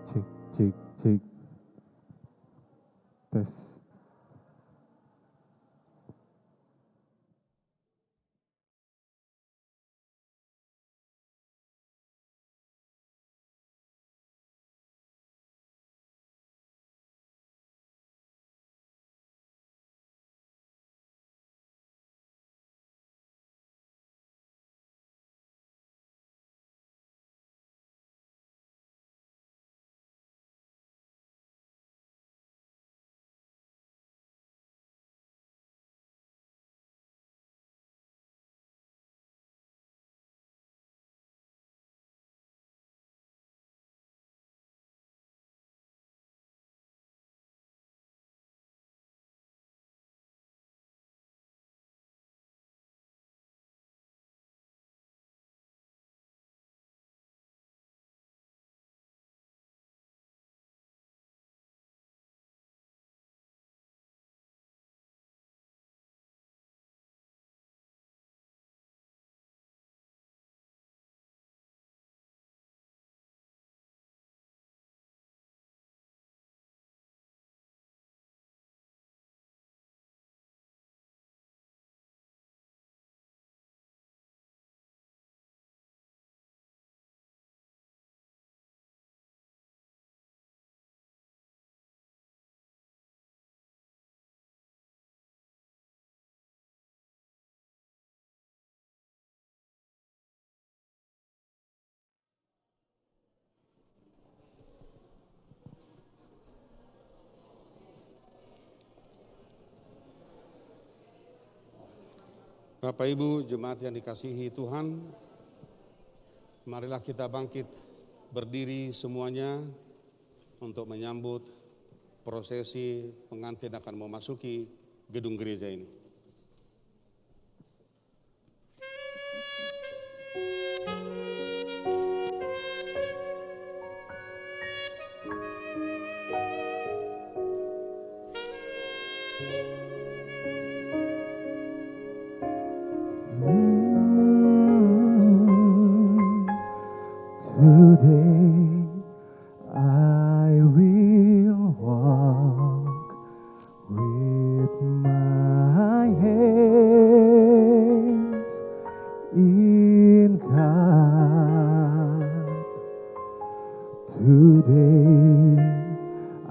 Cek, cek, cek. Tes. Bapak Ibu jemaat yang dikasihi Tuhan, marilah kita bangkit berdiri semuanya untuk menyambut prosesi pengantin akan memasuki gedung gereja ini. Today I will walk with my hands in God. Today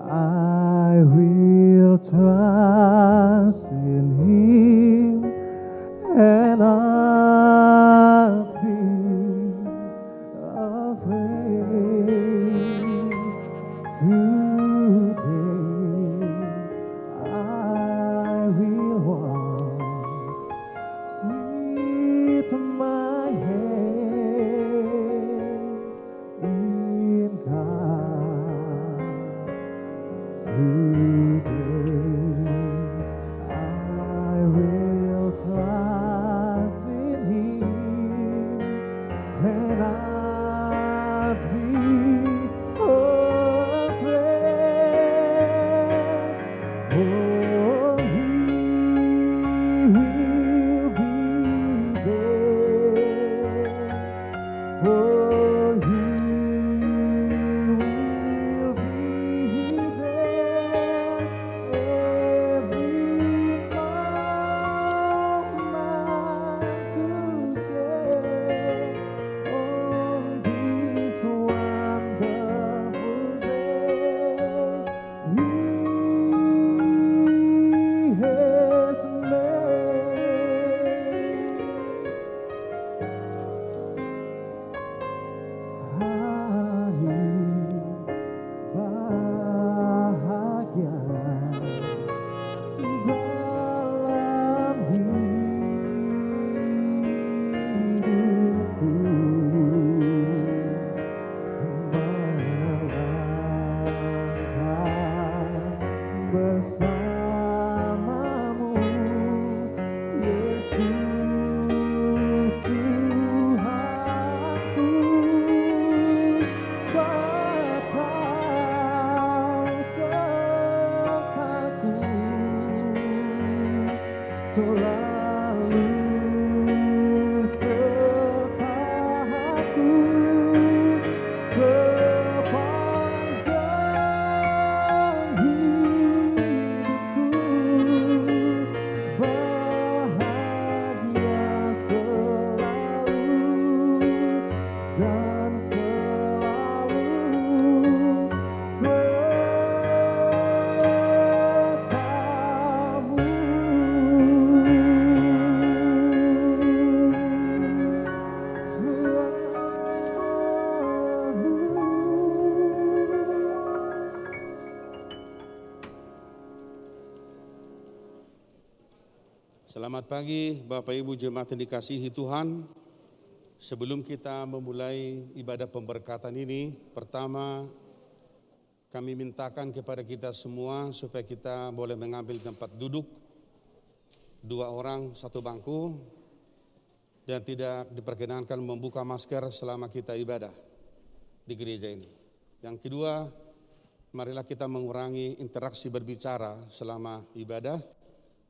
I will trust in Him and not be afraid. Today I will walk with my hands in God. Today I will trust in Him and not be afraid, for He will be there, for He will be there every moment to share on this wonderful akan selalu sertamu. Selamat pagi Bapak Ibu jemaat yang dikasihi Tuhan. Sebelum kita memulai ibadah pemberkatan ini, pertama kami mintakan kepada kita semua supaya kita boleh mengambil tempat duduk, 2 orang 1 bangku, dan tidak diperkenankan membuka masker selama kita ibadah di gereja ini. Yang kedua, marilah kita mengurangi interaksi berbicara selama ibadah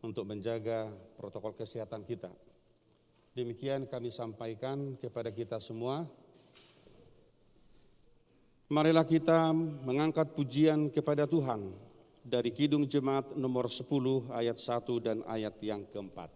untuk menjaga protokol kesehatan kita. Demikian kami sampaikan kepada kita semua. Marilah kita mengangkat pujian kepada Tuhan dari Kidung Jemaat nomor 10 ayat 1 dan ayat yang keempat.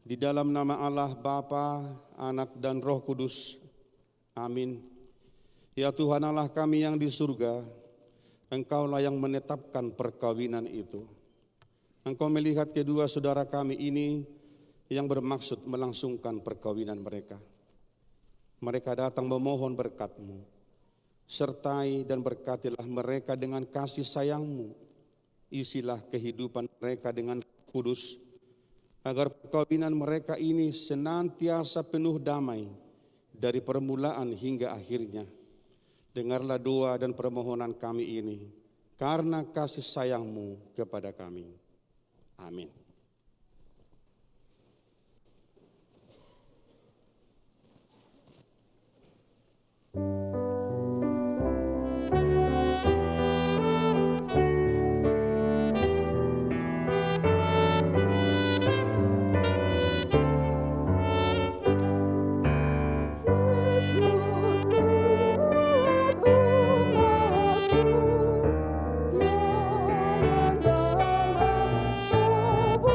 Di dalam nama Allah Bapa, Anak dan Roh Kudus. Amin. Ya Tuhan Allah kami yang di surga, Engkaulah yang menetapkan perkawinan itu. Engkau melihat kedua saudara kami ini yang bermaksud melangsungkan perkawinan mereka. Mereka datang memohon berkat-Mu. Sertai dan berkatilah mereka dengan kasih sayang-Mu. Isilah kehidupan mereka dengan kudus, agar perkawinan mereka ini senantiasa penuh damai dari permulaan hingga akhirnya. Dengarlah doa dan permohonan kami ini karena kasih sayang-Mu kepada kami. Amin. Yesus lihat umatmu yang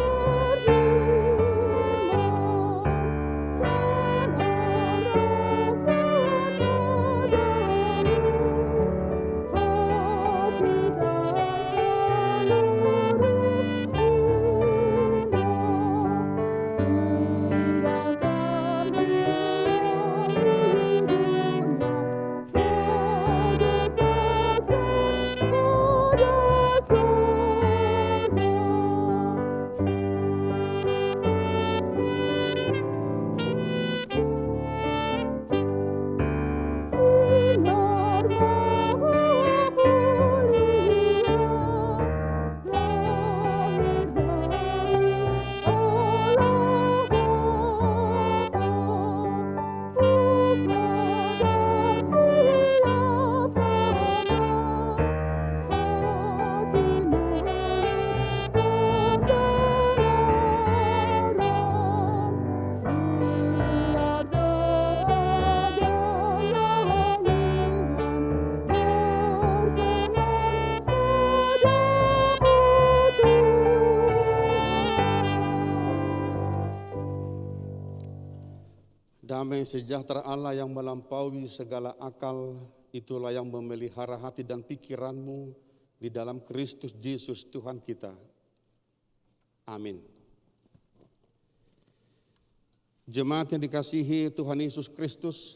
Damai sejahtera Allah yang melampaui segala akal, itulah yang memelihara hati dan pikiranmu di dalam Kristus Yesus Tuhan kita. Amin. Jemaat yang dikasihi Tuhan Yesus Kristus,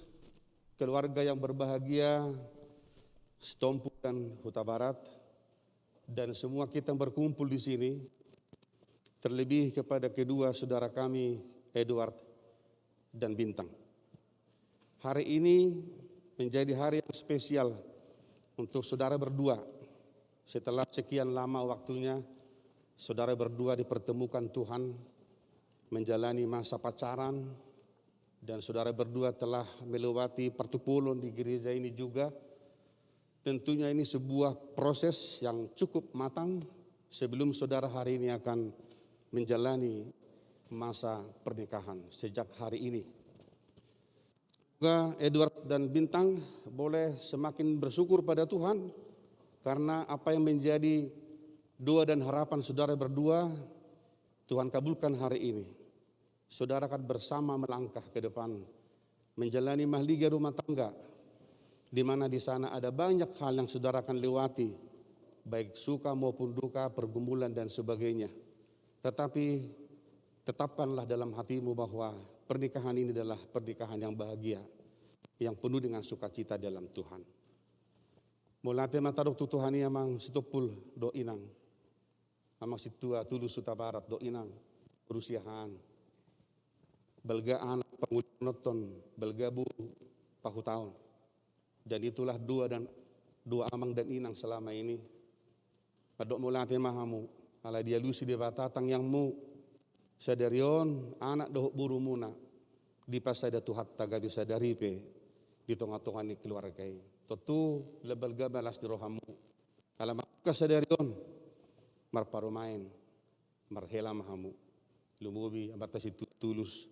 keluarga yang berbahagia, Setompu dan Huta Barat, dan semua kita yang berkumpul di sini, terlebih kepada kedua saudara kami, Edward dan Bintang. Hari ini menjadi hari yang spesial untuk saudara berdua. Setelah sekian lama waktunya, saudara berdua dipertemukan Tuhan, menjalani masa pacaran, dan saudara berdua telah melewati pertupulun di gereja ini juga. Tentunya ini sebuah proses yang cukup matang sebelum saudara hari ini akan menjalani masa pernikahan sejak hari ini. Semoga Edward dan Bintang boleh semakin bersyukur pada Tuhan karena apa yang menjadi doa dan harapan saudara berdua Tuhan kabulkan hari ini. Saudara akan bersama melangkah ke depan menjalani mahligai rumah tangga, di mana di sana ada banyak hal yang saudara akan lewati, baik suka maupun duka, pergumulan dan sebagainya. Tetapi tetapkanlah dalam hatimu bahwa pernikahan ini adalah pernikahan yang bahagia, yang penuh dengan sukacita dalam Tuhan. Mulate matadok tu Tuhan amang situpul do inang, amang situa tulus Huta Barat do inang, berusiahan, belgaan pengunoton, belgabu pahu tahun. Dan itulah dua amang dan inang selama ini. Padok mulate mahamu, ala dia lusi de batatang yang mu, sadarion anak dohok buru muna di pasada tuhat taga bisa dari pe di tengah-tengah ni keluarga ini. Tentu lebal gabalas di rohamu. Alam kasadarion marparumain marhela mahamu lumubi abatas itu tulus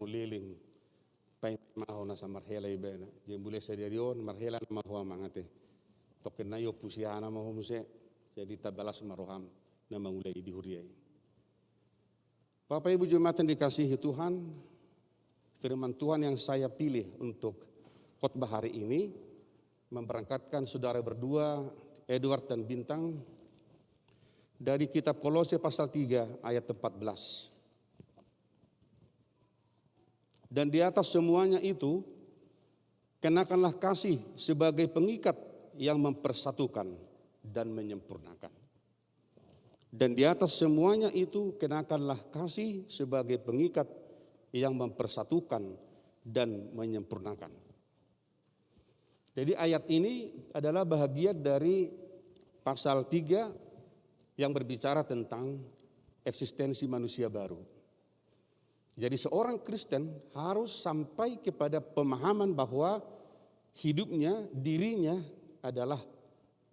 muliling pain maho na sa marhela ibena. Jembule sadarion marhela na maho mangate. Token na yo pusiana maho muse jadi tabalas maroham na mangulay di huriyay. Bapak Ibu jemaat yang dikasihi Tuhan, firman Tuhan yang saya pilih untuk khotbah hari ini memberangkatkan saudara berdua, Edward dan Bintang, dari kitab Kolose pasal 3 ayat 14. Dan di atas semuanya itu, kenakanlah kasih sebagai pengikat yang mempersatukan dan menyempurnakan. Dan di atas semuanya itu kenakanlah kasih sebagai pengikat yang mempersatukan dan menyempurnakan. Jadi ayat ini adalah bahagian dari pasal 3 yang berbicara tentang eksistensi manusia baru. Jadi seorang Kristen harus sampai kepada pemahaman bahwa hidupnya, dirinya adalah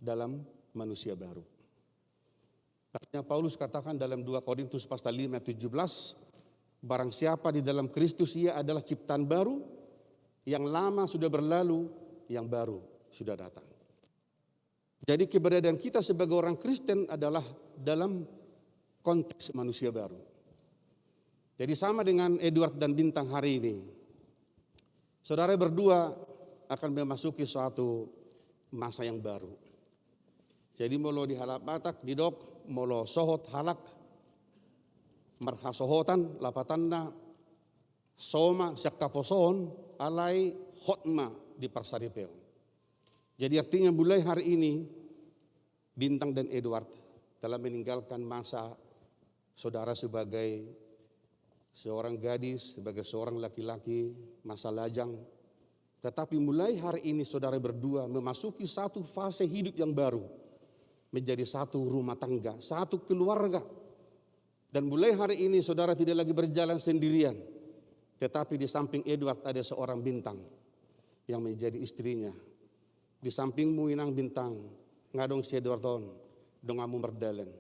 dalam manusia baru. Karena Paulus katakan dalam 2 Korintus pasal 5 ayat 17, barang siapa di dalam Kristus ia adalah ciptaan baru, yang lama sudah berlalu, yang baru sudah datang. Jadi keberadaan kita sebagai orang Kristen adalah dalam konteks manusia baru. Jadi sama dengan Edward dan Bintang hari ini, saudara berdua akan memasuki suatu masa yang baru. Jadi molo di halap batak, di dok, molo sohot halak, marhasohotan, lapatanna, soma, syakkaposon, alai, hotma di parsaripeo. Jadi artinya mulai hari ini, Bintang dan Edward telah meninggalkan masa saudara sebagai seorang gadis, sebagai seorang laki-laki, masa lajang. Tetapi mulai hari ini saudara berdua memasuki satu fase hidup yang baru. Menjadi satu rumah tangga, satu keluarga. Dan mulai hari ini saudara tidak lagi berjalan sendirian. Tetapi di samping Edward ada seorang Bintang yang menjadi istrinya. Di sampingmu inang Bintang, ngadong si Edwardon, dongamu merdalan.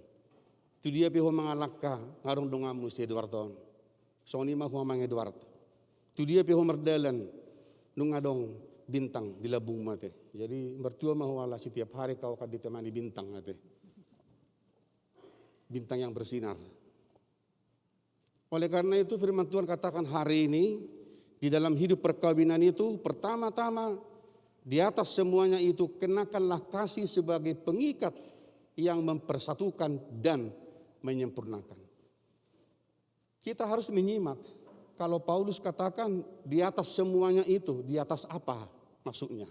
Tu dia piho mangalakka, ngadong dongamu si Edwardon. Soni mah mang Edward. Tu dia piho merdalan, nungadong Bintang di labung mate. Jadi mertua mahwala setiap hari kau akan ditemani Bintang mate. Bintang yang bersinar. Oleh karena itu firman Tuhan katakan hari ini Di dalam hidup perkawinan itu pertama-tama di atas semuanya itu kenakanlah kasih sebagai pengikat yang mempersatukan dan menyempurnakan. Kita harus menyimak kalau Paulus katakan di atas semuanya itu, di atas apa maksudnya?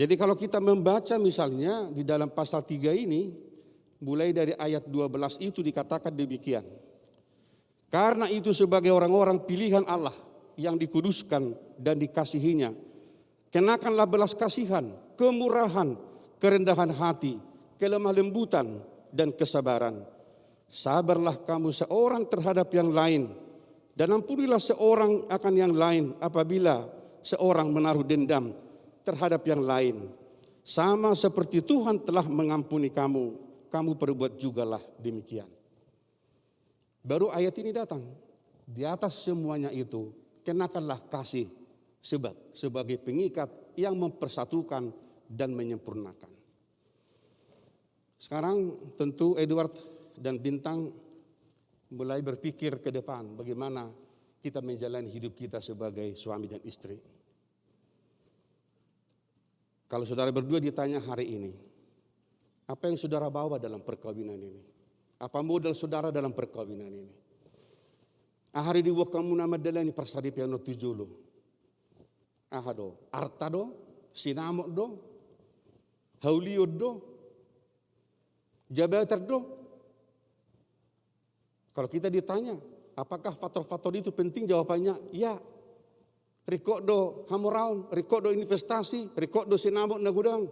Jadi kalau kita membaca misalnya di dalam pasal 3 ini, mulai dari ayat 12 itu dikatakan demikian. Karena itu sebagai orang-orang pilihan Allah yang dikuduskan dan dikasihinya, kenakanlah belas kasihan, kemurahan, kerendahan hati, kelemah lembutan, dan kesabaran. Sabarlah kamu seorang terhadap yang lain, dan ampunilah seorang akan yang lain apabila seorang menaruh dendam terhadap yang lain. Sama seperti Tuhan telah mengampuni kamu, kamu perbuat jugalah demikian. Baru ayat ini datang. Di atas semuanya itu, kenakanlah kasih sebagai pengikat yang mempersatukan dan menyempurnakan. Sekarang tentu Edward dan Bintang mulai berpikir ke depan bagaimana kita menjalani hidup kita sebagai suami dan istri. Kalau saudara berdua ditanya hari ini, apa yang saudara bawa dalam perkawinan ini? Apa modal saudara dalam perkawinan ini? Ahari di kamu nama dalani persadi piano tujulo. Ahado, artado, sinamok do, hauliod do, jabatar do. Kalau kita ditanya, apakah faktor-faktor itu penting? Jawabannya, ya. Rikok do hamuraun, rikok do investasi, rikok do sinamok na gudang.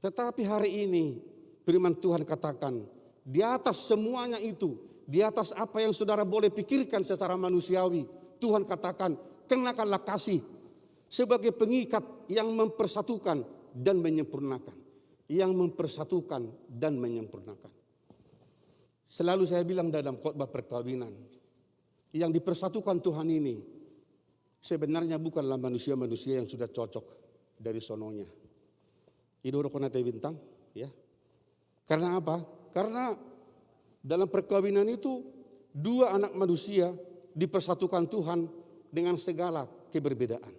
Tetapi hari ini firman Tuhan katakan, di atas semuanya itu, di atas apa yang saudara boleh pikirkan secara manusiawi, Tuhan katakan, kenakanlah kasih sebagai pengikat yang mempersatukan dan menyempurnakan. Yang mempersatukan dan menyempurnakan. Selalu saya bilang dalam khotbah perkawinan, yang dipersatukan Tuhan ini sebenarnya bukanlah manusia-manusia yang sudah cocok dari sononya. Idoro konate Bintang, ya. Karena apa? Karena dalam perkawinan itu dua anak manusia dipersatukan Tuhan dengan segala keberbedaan.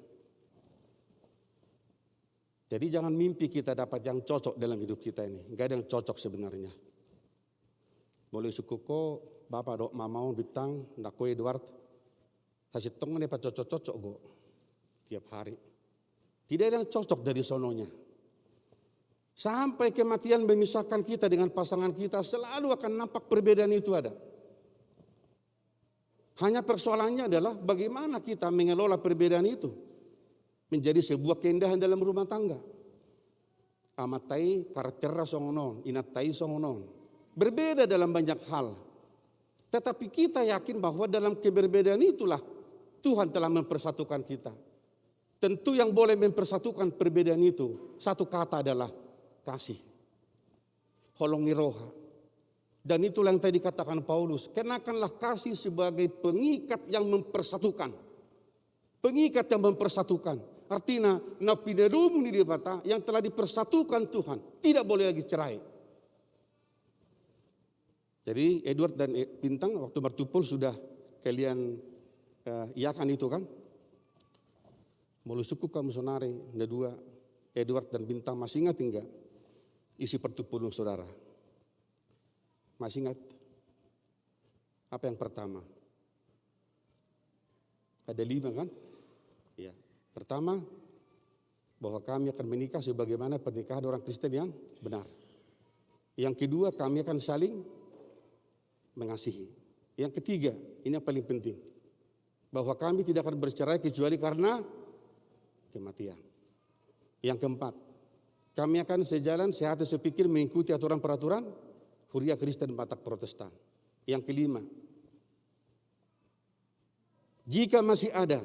Jadi jangan mimpi kita dapat yang cocok dalam hidup kita ini. Enggak ada yang cocok sebenarnya. Boleh sukuko Bapak dok mamau Bintang ndako Edward. Kasih tong ne pa cocok-cocok go tiap hari. Tidak ada yang cocok dari sononya. Sampai kematian memisahkan kita dengan pasangan kita, selalu akan nampak perbedaan itu ada. Hanya persoalannya adalah bagaimana kita mengelola perbedaan itu menjadi sebuah keindahan dalam rumah tangga. Amatai karakter songonon, inatai songonon. Berbeda dalam banyak hal. Tetapi kita yakin bahwa dalam keberbedaan itulah Tuhan telah mempersatukan kita. Tentu yang boleh mempersatukan perbedaan itu, satu kata adalah kasih. Holongi roha. Dan itulah yang tadi dikatakan Paulus. Kenakanlah kasih sebagai pengikat yang mempersatukan. Pengikat yang mempersatukan. Artinya, napidarumu ni dibata yang telah dipersatukan Tuhan. Tidak boleh lagi cerai. Jadi Edward dan Bintang waktu bertupul sudah kalian iakan itu kan? Mulu suku kamu sonare, dua Edward dan Bintang masih ingat enggak? Isi pertupulung saudara. Masih ingat? Apa yang pertama? Ada 5 kan? Ya. Pertama, bahwa kami akan menikah sebagaimana pernikahan orang Kristen yang benar. Yang kedua, kami akan saling mengasihi. Yang ketiga, ini yang paling penting. Bahwa kami tidak akan bercerai kecuali karena kematian. Yang keempat, kami akan sejalan sehati sepikir mengikuti aturan peraturan Huria Kristen Batak Protestan. Yang kelima, jika masih ada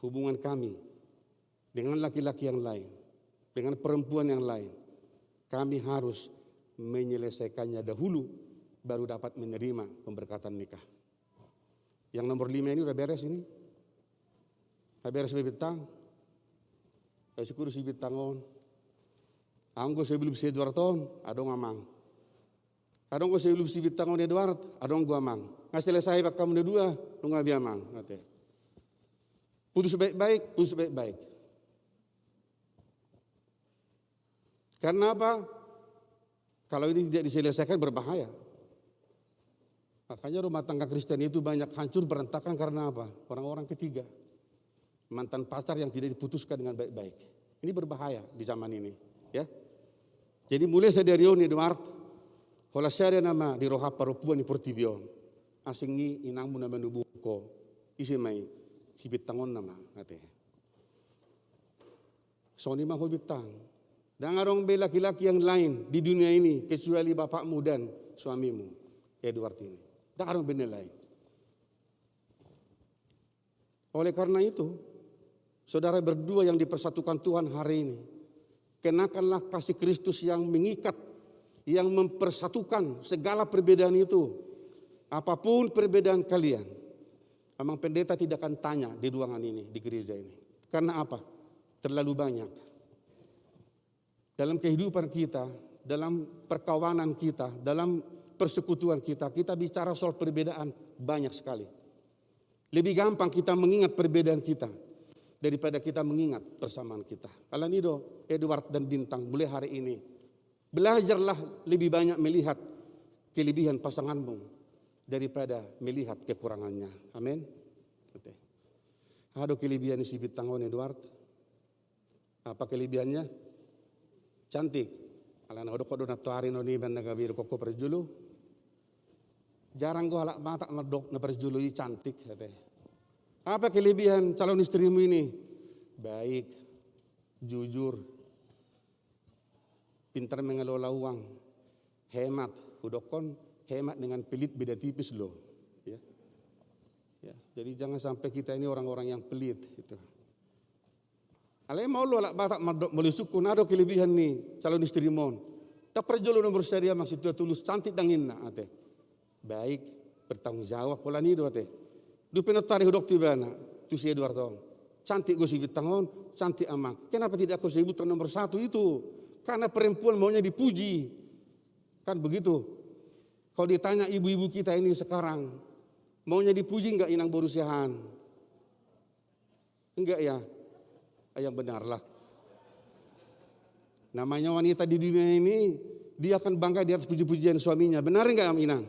hubungan kami dengan laki-laki yang lain, dengan perempuan yang lain, kami harus menyelesaikannya dahulu baru dapat menerima pemberkatan nikah. Yang nomor 5 ini udah beres ini. Udah beres Bintang. Syukur si Bintangon. Anggo sebelum 2 tahun, ada mamang. Adong ko sa ilub si bitang ni Edward, adong gua mang. Nga selesai pak kamu dua, nunga biya mang. Putus baik-baik. Karena apa? Kalau ini tidak diselesaikan berbahaya. Makanya rumah tangga Kristen itu banyak hancur berantakan karena apa? Orang-orang ketiga. Mantan pacar yang tidak diputuskan dengan baik-baik. Ini berbahaya di zaman ini. Ya. Jadi mulai saya dari Edward, hola saya nama di roha parupuan di Portibio. Asingi inangmu nama nubuko. Isi mai si bitangon nama nate. Soni mah bitang. Dan arong be laki-laki yang lain di dunia ini kecuali bapakmu dan suamimu, Edward ini. Dan arong benelai. Oleh karena itu, saudara berdua yang dipersatukan Tuhan hari ini, kenakanlah kasih Kristus yang mengikat, yang mempersatukan segala perbedaan itu. Apapun perbedaan kalian, memang pendeta tidak akan tanya di ruangan ini, di gereja ini. Karena apa? Terlalu banyak. Dalam kehidupan kita, dalam perkawanan kita, dalam persekutuan kita, kita bicara soal perbedaan banyak sekali. Lebih gampang kita mengingat perbedaan kita daripada kita mengingat persamaan kita. Alanido, Edward dan Bintang, mulai hari ini, belajarlah lebih banyak melihat kelebihan pasanganmu daripada melihat kekurangannya. Amin. Ada kelebihan si Bintang Edward. Apa kelebihannya? Cantik. Alana kodok natuari no ni ban nagabir koko perjulu. Jarang gua halak mata medok na perjulu ini cantik katanya. Apa kelebihan calon istrimu ini? Baik, jujur, pintar mengelola uang, hemat. Hudokon hemat dengan pelit beda tipis loh. Ya. Ya, jadi jangan sampai kita ini orang-orang yang pelit gitu. Alai mau lo alak batak madok boleh suku nado kelebihan nih calon istri mon. Tak perjolo nomor seria maksud dia tulus cantik dangin na ate. Baik bertanggung jawab pola ni do ate. Du penotari hudok tibana tu si Edward Tong. Cantik gue si bitangon, cantik amang. Kenapa tidak aku sebutkan nomor satu itu? Karena perempuan maunya dipuji. Kan begitu. Kalau ditanya ibu-ibu kita ini sekarang, maunya dipuji enggak inang borusiahan? Enggak ya? Yang benarlah. Namanya wanita di dunia ini, dia akan bangga di atas puji-pujian suaminya. Benar enggak Aminang?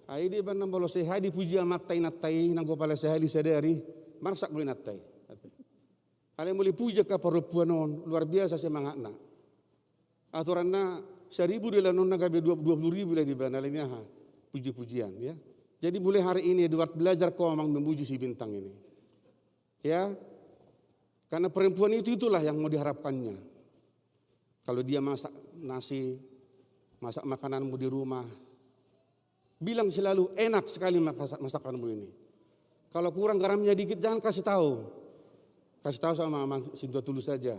Ai di ban bolo sehat dipuji amat tai natai nang gopala sehali sedari, marsak gue natai. Ale mulai puja ka perempuan luar biasa semangatna. Aturanna 1.000 dia non nagabe 20.000 lah di bana lainnya puji-pujian ya. Jadi mulai hari ini Edward belajar kau memang memuji si Bintang ini. Ya. Karena perempuan itulah yang mau diharapkannya. Kalau dia masak nasi, masak makananmu di rumah, bilang selalu enak sekali masakanmu ini. Kalau kurang garamnya dikit jangan kasih tahu. Kasih tahu sama Amang Sintua Tulus saja.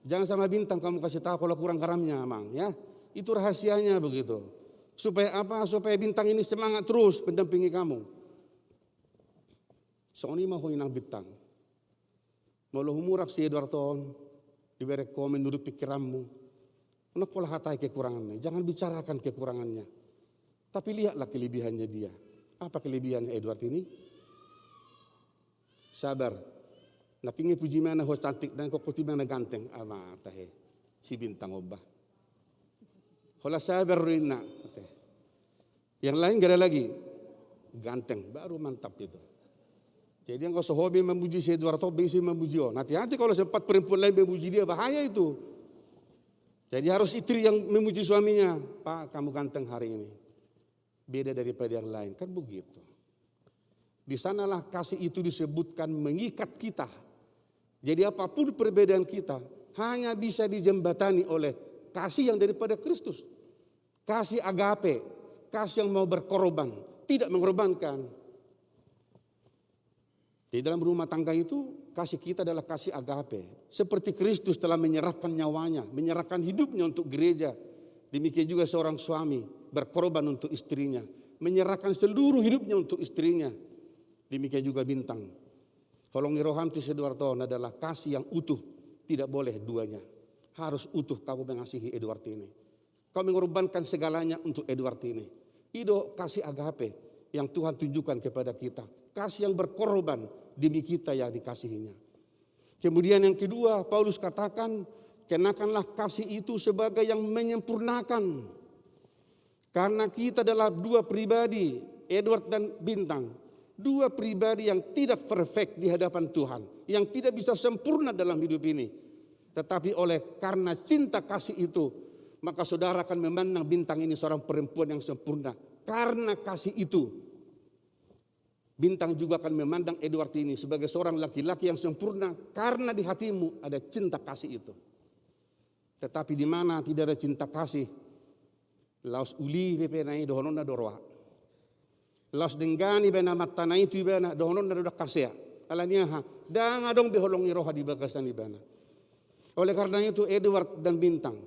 Jangan sama Bintang kamu kasih tahu kalau kurang garamnya Amang ya. Itu rahasianya begitu. Supaya apa? Supaya Bintang ini semangat terus mendampingi kamu. Soalnya mau inang Bintang. Malah humurak si Edward Ton, diberi komen menurut pikiranmu. Nak pola hatai kekurangannya, jangan bicarakan kekurangannya. Tapi lihatlah kelebihannya dia. Apa kelebihan Edward ini? Sabar. Napingi puji mana ho cantik dan kok puti mana ganteng. Ama tahe si Bintang obah. Hola sabar rina. Yang lain gak ada lagi. Ganteng, baru mantap itu. Jadi yang kau sehobi memuji si Edward Top, bisa memuji oh. Hati-hati kalau sempat perempuan lain memuji dia, bahaya itu. Jadi harus istri yang memuji suaminya. Pak, kamu ganteng hari ini. Beda daripada yang lain, kan begitu. Di sanalah kasih itu disebutkan mengikat kita. Jadi apapun perbedaan kita, hanya bisa dijembatani oleh kasih yang daripada Kristus. Kasih agape, kasih yang mau berkorban, tidak mengorbankan. Di dalam rumah tangga itu kasih kita adalah kasih agape. Seperti Kristus telah menyerahkan nyawanya, menyerahkan hidupnya untuk gereja. Demikian juga seorang suami berkorban untuk istrinya, menyerahkan seluruh hidupnya untuk istrinya. Demikian juga Bintang. Holongi roham ti Edward adalah kasih yang utuh, tidak boleh duanya. Harus utuh kamu mengasihi Edward ini. kau mengorbankan segalanya untuk Edward ini. Itu kasih agape yang Tuhan tunjukkan kepada kita. Kasih yang berkorban demi kita yang dikasihinya. Kemudian yang kedua, Paulus katakan, kenakanlah kasih itu sebagai yang menyempurnakan. Karena kita adalah dua pribadi, Edward dan Bintang. Dua pribadi yang tidak perfect di hadapan Tuhan. Yang tidak bisa sempurna dalam hidup ini. Tetapi karena cinta kasih itu, maka saudara akan memandang Bintang ini seorang perempuan yang sempurna. Karena kasih itu, Bintang juga akan memandang Edward ini sebagai seorang laki-laki yang sempurna. Karena di hatimu ada cinta kasih itu. Tetapi di mana tidak ada cinta kasih, laos uli bepenai dohonona dorwa. Laos denggani bena matanai tu bena dohonona doda kasea. Alania ha, dang adong beholongi roha di bagasan ibana. Oleh karena itu Edward dan Bintang,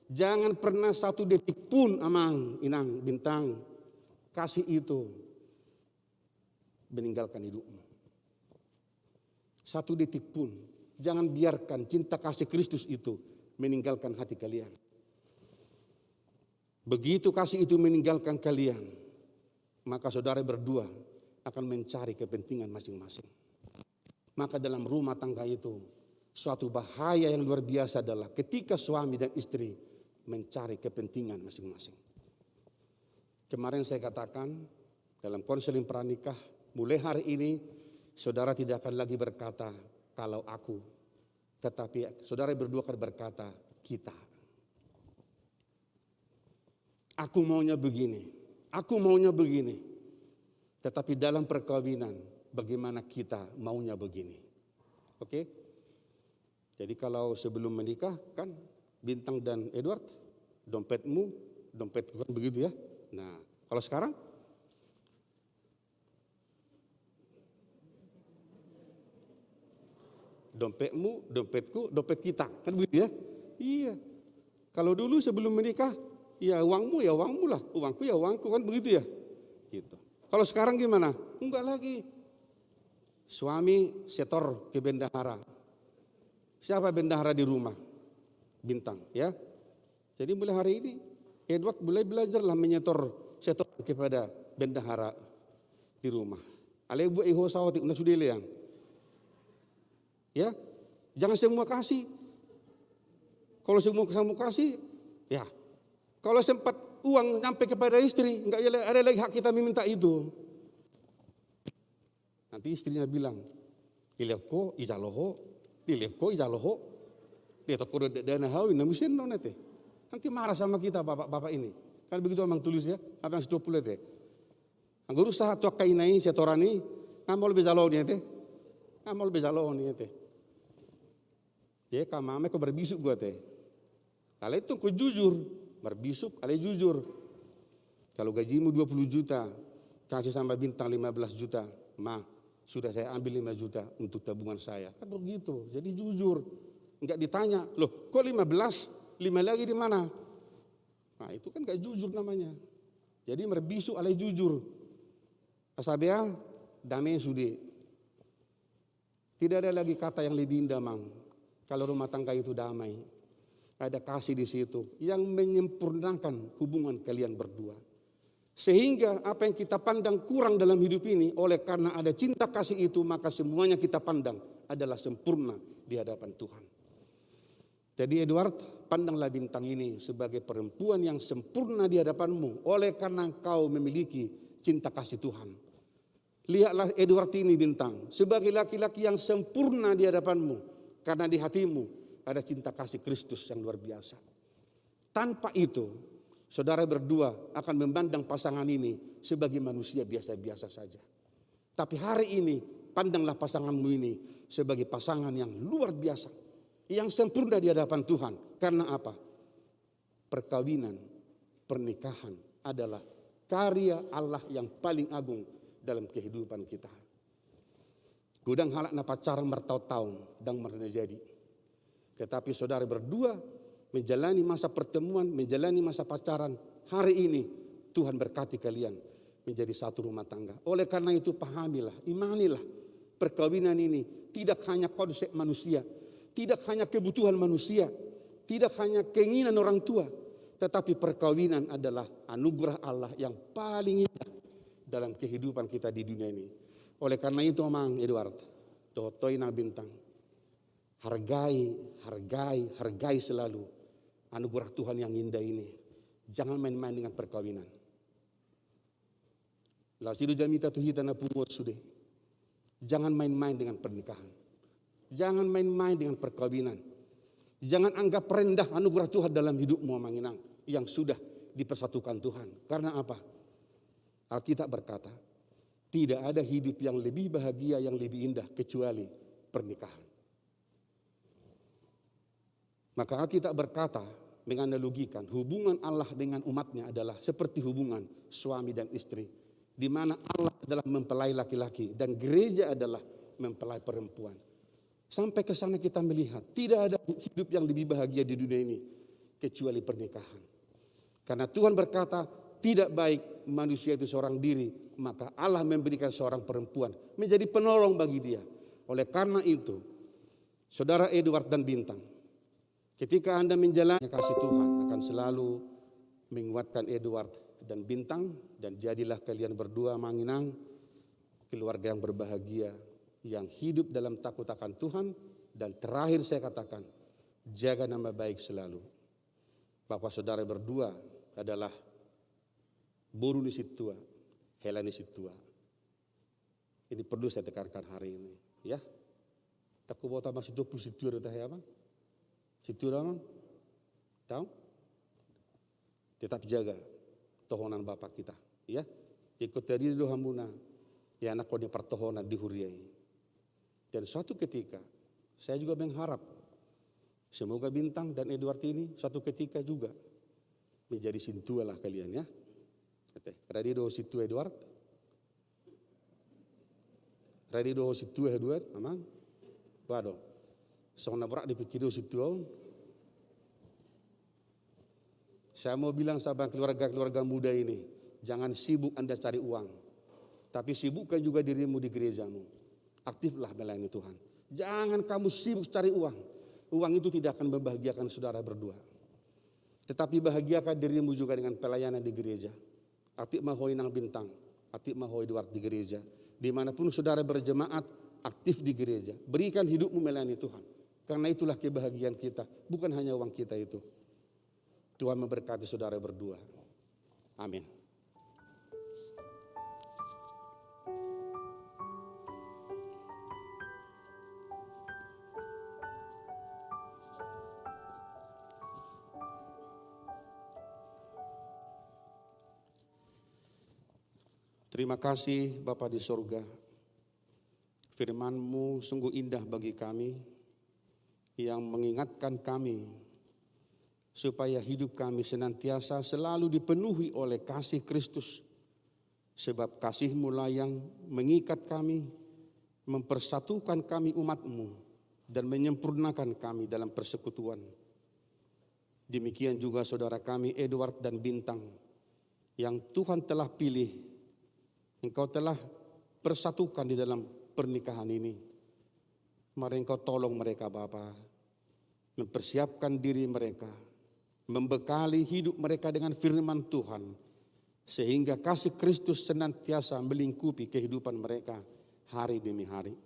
jangan pernah satu detik pun amang inang Bintang kasih itu meninggalkan hidupmu. Satu detik pun jangan biarkan cinta kasih Kristus itu meninggalkan hati kalian. Begitu kasih itu meninggalkan kalian, maka saudara berdua akan mencari kepentingan masing-masing. Maka dalam rumah tangga itu suatu bahaya yang luar biasa adalah ketika suami dan istri mencari kepentingan masing-masing. Kemarin saya katakan dalam konseling pranikah, mulai hari ini saudara tidak akan lagi berkata kalau aku, tetapi saudara berdua akan berkata kita. Aku maunya begini, aku maunya begini. Tetapi dalam perkawinan bagaimana kita maunya begini. Oke? Jadi kalau sebelum menikah kan Bintang dan Edward, dompetmu, dompetku kan begitu ya. Nah, kalau sekarang dompetmu, dompetku, dompet kita. Kan begitu ya? Iya. Kalau dulu sebelum menikah, ya uangmu lah, uangku ya uangku, kan begitu ya? Gitu. Kalau sekarang gimana? Enggak lagi. Suami setor ke bendahara. Siapa bendahara di rumah? Bintang, ya. Jadi mulai hari ini Edward mulai belajarlah setor kepada bendahara di rumah. Ale bu iho sawati una sudile yang. Ya, jangan semua kasih. Kalau semua kasih, ya. Kalau sempat uang sampai kepada istri, enggak ada lagi hak kita meminta itu. Nanti istrinya bilang, "Ileko ijaloho, dileko ijaloho." Dia tak kudu dana hawi namusin no nete. Nanti marah sama kita bapak-bapak ini. Kan begitu memang tulis ya, apa yang 20 teh. Anggur usaha tuak kainai setorani, ngamol bezalo ni teh. Ngamol bezalo ni teh. Ya kamame ko berbisuk gua teh. Kalau itu ku jujur, berbisuk, ale jujur. Kalau gajimu 20 juta, kasih sama Bintang 15 juta, sudah saya ambil 5 juta untuk tabungan saya. Kan begitu, jadi jujur. Enggak ditanya, loh kok 15, 5 lagi di mana? Nah itu kan gak jujur namanya. Jadi merbisu alai jujur. Asabia, damai sudi. Tidak ada lagi kata yang lebih indah mang. Kalau rumah tangga itu damai. Ada kasih di situ yang menyempurnakan hubungan kalian berdua. Sehingga apa yang kita pandang kurang dalam hidup ini, oleh karena ada cinta kasih itu, maka semuanya kita pandang adalah sempurna di hadapan Tuhan. Jadi Edward, pandanglah Bintang ini sebagai perempuan yang sempurna di hadapanmu, oleh karena engkau memiliki cinta kasih Tuhan. Lihatlah Edward ini Bintang, sebagai laki-laki yang sempurna di hadapanmu, karena di hatimu ada cinta kasih Kristus yang luar biasa. Tanpa itu, saudara berdua akan memandang pasangan ini sebagai manusia biasa-biasa saja. Tapi hari ini, pandanglah pasanganmu ini sebagai pasangan yang luar biasa, yang sempurna di hadapan Tuhan. Karena apa? Perkawinan, pernikahan adalah karya Allah yang paling agung dalam kehidupan kita. Gudang halak na pacaran bertahun-tahun dan pernah jadi. Tetapi saudara berdua menjalani masa pertemuan, menjalani masa pacaran. Hari ini Tuhan berkati kalian menjadi satu rumah tangga. Oleh karena itu pahamilah, imanilah perkawinan ini tidak hanya konsep manusia, tidak hanya kebutuhan manusia, tidak hanya keinginan orang tua, Tetapi perkawinan adalah anugerah Allah yang paling indah dalam kehidupan kita di dunia ini. Oleh karena itu Mang Edward, tohotoi na bintang, hargai selalu anugerah Tuhan yang indah ini. Jangan main-main dengan perkawinan. Lasidu jamita tuhita na pungot sude. Jangan main-main dengan pernikahan. Jangan main-main dengan perkawinan. Jangan anggap rendah anugerah Tuhan dalam hidupmu Manginang yang sudah dipersatukan Tuhan. Karena apa? Alkitab berkata, tidak ada hidup yang lebih bahagia, yang lebih indah kecuali pernikahan. Maka Alkitab berkata, menganalogikan hubungan Allah dengan umatnya adalah seperti hubungan suami dan istri, di mana Allah adalah mempelai laki-laki dan gereja adalah mempelai perempuan. Sampai ke sana kita melihat tidak ada hidup yang lebih bahagia di dunia ini kecuali pernikahan. Karena Tuhan berkata tidak baik manusia itu seorang diri, maka Allah memberikan seorang perempuan menjadi penolong bagi dia. Oleh karena itu, Saudara Edward dan Bintang, ketika Anda menjalani kasih Tuhan akan selalu menguatkan Edward dan Bintang, dan jadilah kalian berdua Manginang keluarga yang berbahagia, yang hidup dalam takut akan Tuhan. Dan terakhir saya katakan, jaga nama baik selalu. Bapak saudara berdua adalah Boru Nisitua, Hela Nisitua. Ini perlu saya tekankan hari ini, ya. Takut bota masih 20 situa itu ya bang. Situa bang, tahu? Tetap jaga tohonan Bapak kita, ya. Ikut tadi doa hamuna, ya anak kau pertohonan dihuriai. Dan suatu ketika saya juga mengharap semoga Bintang dan Edward ini suatu ketika juga menjadi sintua lah kalian, ya. Ready do situ Edward? Ready do situ Edward? Aman? Waduh. Soalnya berat dipikir do situ. Saya mau bilang sama keluarga-keluarga muda ini, jangan sibuk Anda cari uang, tapi sibukkan juga dirimu di gerejamu. Aktiflah melayani Tuhan. Jangan kamu sibuk cari uang. Uang itu tidak akan membahagiakan saudara berdua. Tetapi bahagiakan dirimu juga dengan pelayanan di gereja. Aktif mahoi nang Bintang, aktif mahoi Edward di gereja. Dimanapun saudara berjemaat, aktif di gereja. Berikan hidupmu melayani Tuhan. Karena itulah kebahagiaan kita, bukan hanya uang kita itu. Tuhan memberkati saudara berdua. Amin. Terima kasih Bapa di sorga. Firman-Mu sungguh indah bagi kami, yang mengingatkan kami supaya hidup kami senantiasa selalu dipenuhi oleh kasih Kristus. Sebab kasih-Mu lah yang mengikat kami, mempersatukan kami umat-Mu, dan menyempurnakan kami dalam persekutuan. Demikian juga saudara kami Edward dan Bintang, yang Tuhan telah pilih. Engkau telah persatukan di dalam pernikahan ini. Mari Engkau tolong mereka Bapa, mempersiapkan diri mereka, membekali hidup mereka dengan firman Tuhan, sehingga kasih Kristus senantiasa melingkupi kehidupan mereka hari demi hari.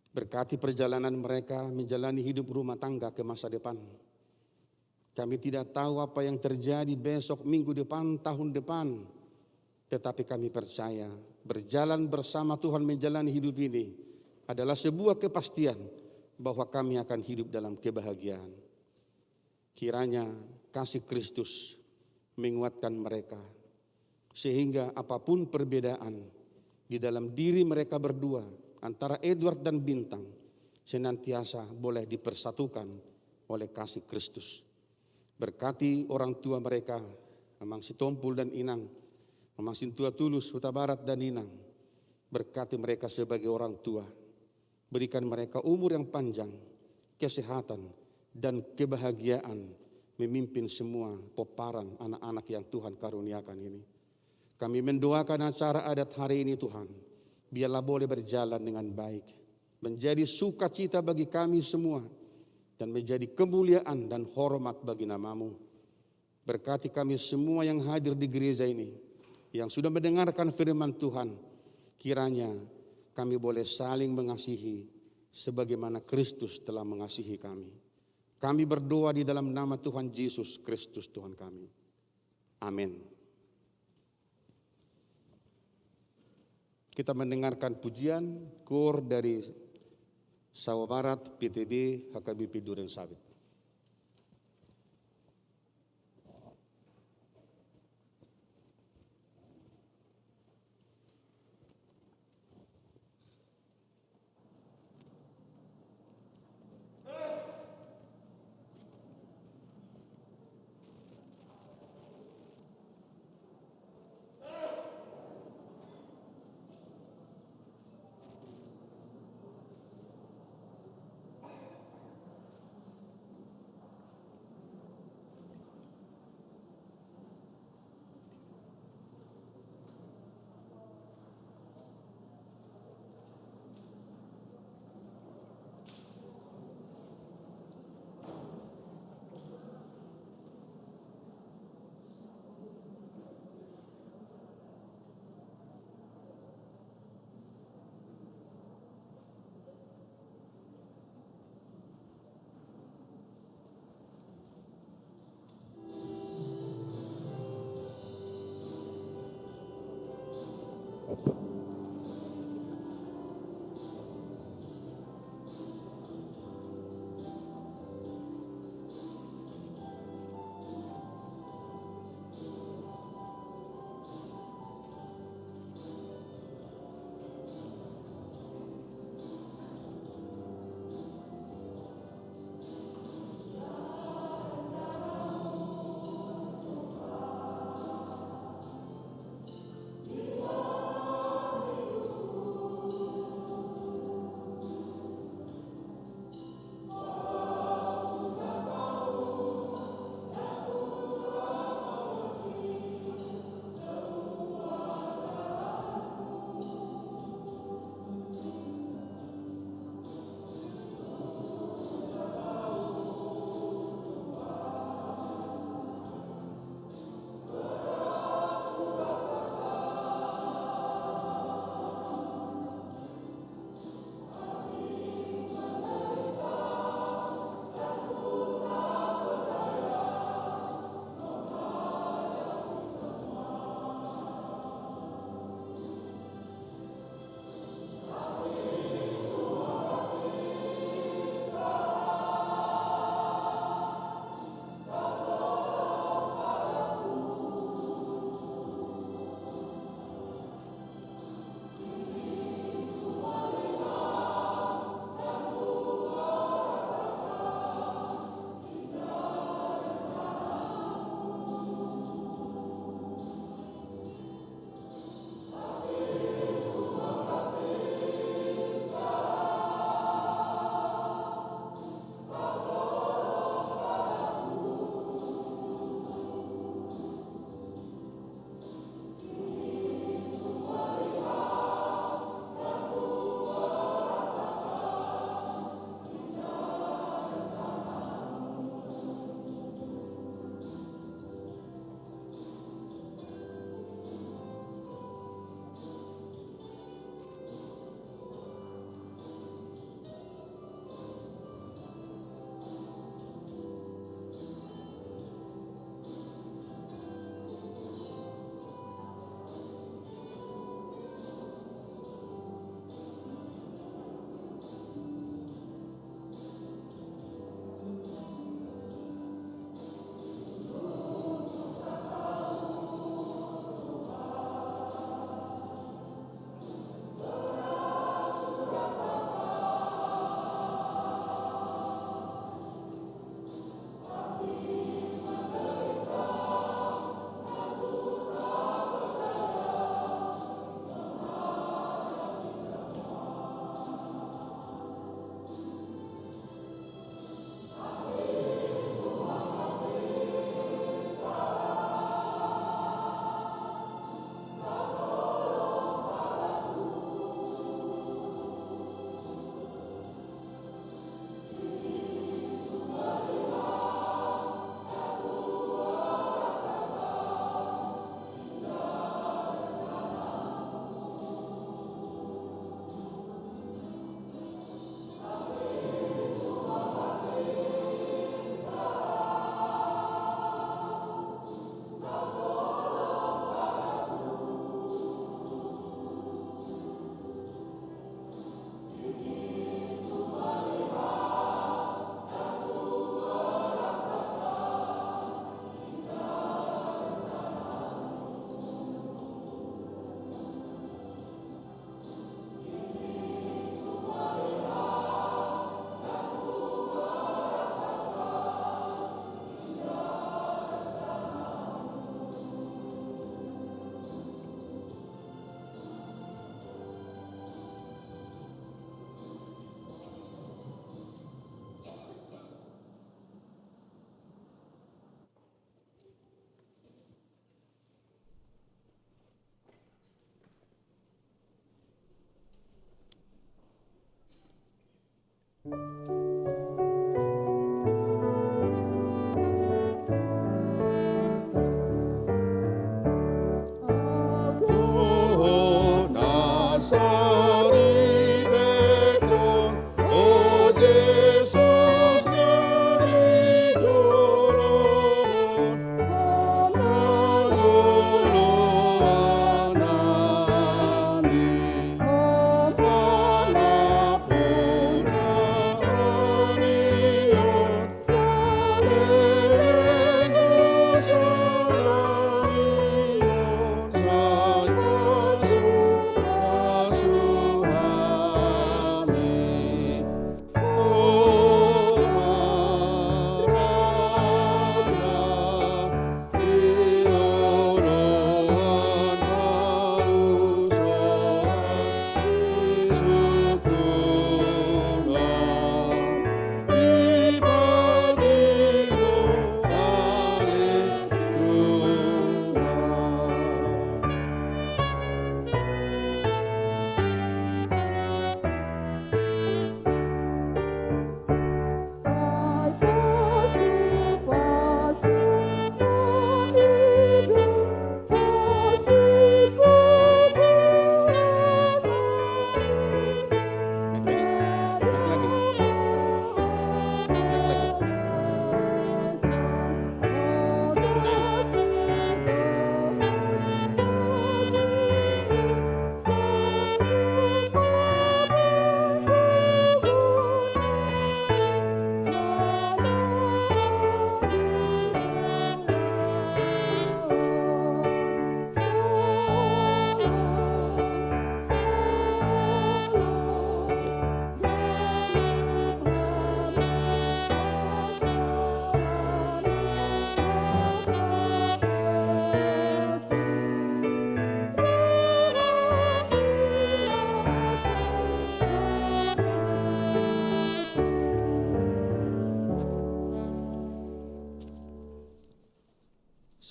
Berkati perjalanan mereka menjalani hidup rumah tangga ke masa depan. Kami tidak tahu apa yang terjadi besok, minggu depan, tahun depan. Tetapi kami percaya berjalan bersama Tuhan menjalani hidup ini adalah sebuah kepastian bahwa kami akan hidup dalam kebahagiaan. Kiranya kasih Kristus menguatkan mereka sehingga apapun perbedaan di dalam diri mereka berdua antara Edward dan Bintang senantiasa boleh dipersatukan oleh kasih Kristus. Berkati orang tua mereka, Amang Sitompul dan Inang, Amang Sintua Tulus, Huta Barat dan Inang. Berkati mereka sebagai orang tua. Berikan mereka umur yang panjang, kesehatan, dan kebahagiaan memimpin semua peparan anak-anak yang Tuhan karuniakan ini. Kami mendoakan acara adat hari ini Tuhan, biarlah boleh berjalan dengan baik, menjadi sukacita bagi kami semua, dan menjadi kemuliaan dan hormat bagi nama-Mu. Berkati kami semua yang hadir di gereja ini, yang sudah mendengarkan firman Tuhan. Kiranya kami boleh saling mengasihi sebagaimana Kristus telah mengasihi kami. Kami berdoa di dalam nama Tuhan Yesus Kristus Tuhan kami. Amin. Kita mendengarkan pujian kor dari Sawa Barat PTB HKBP Durensawit.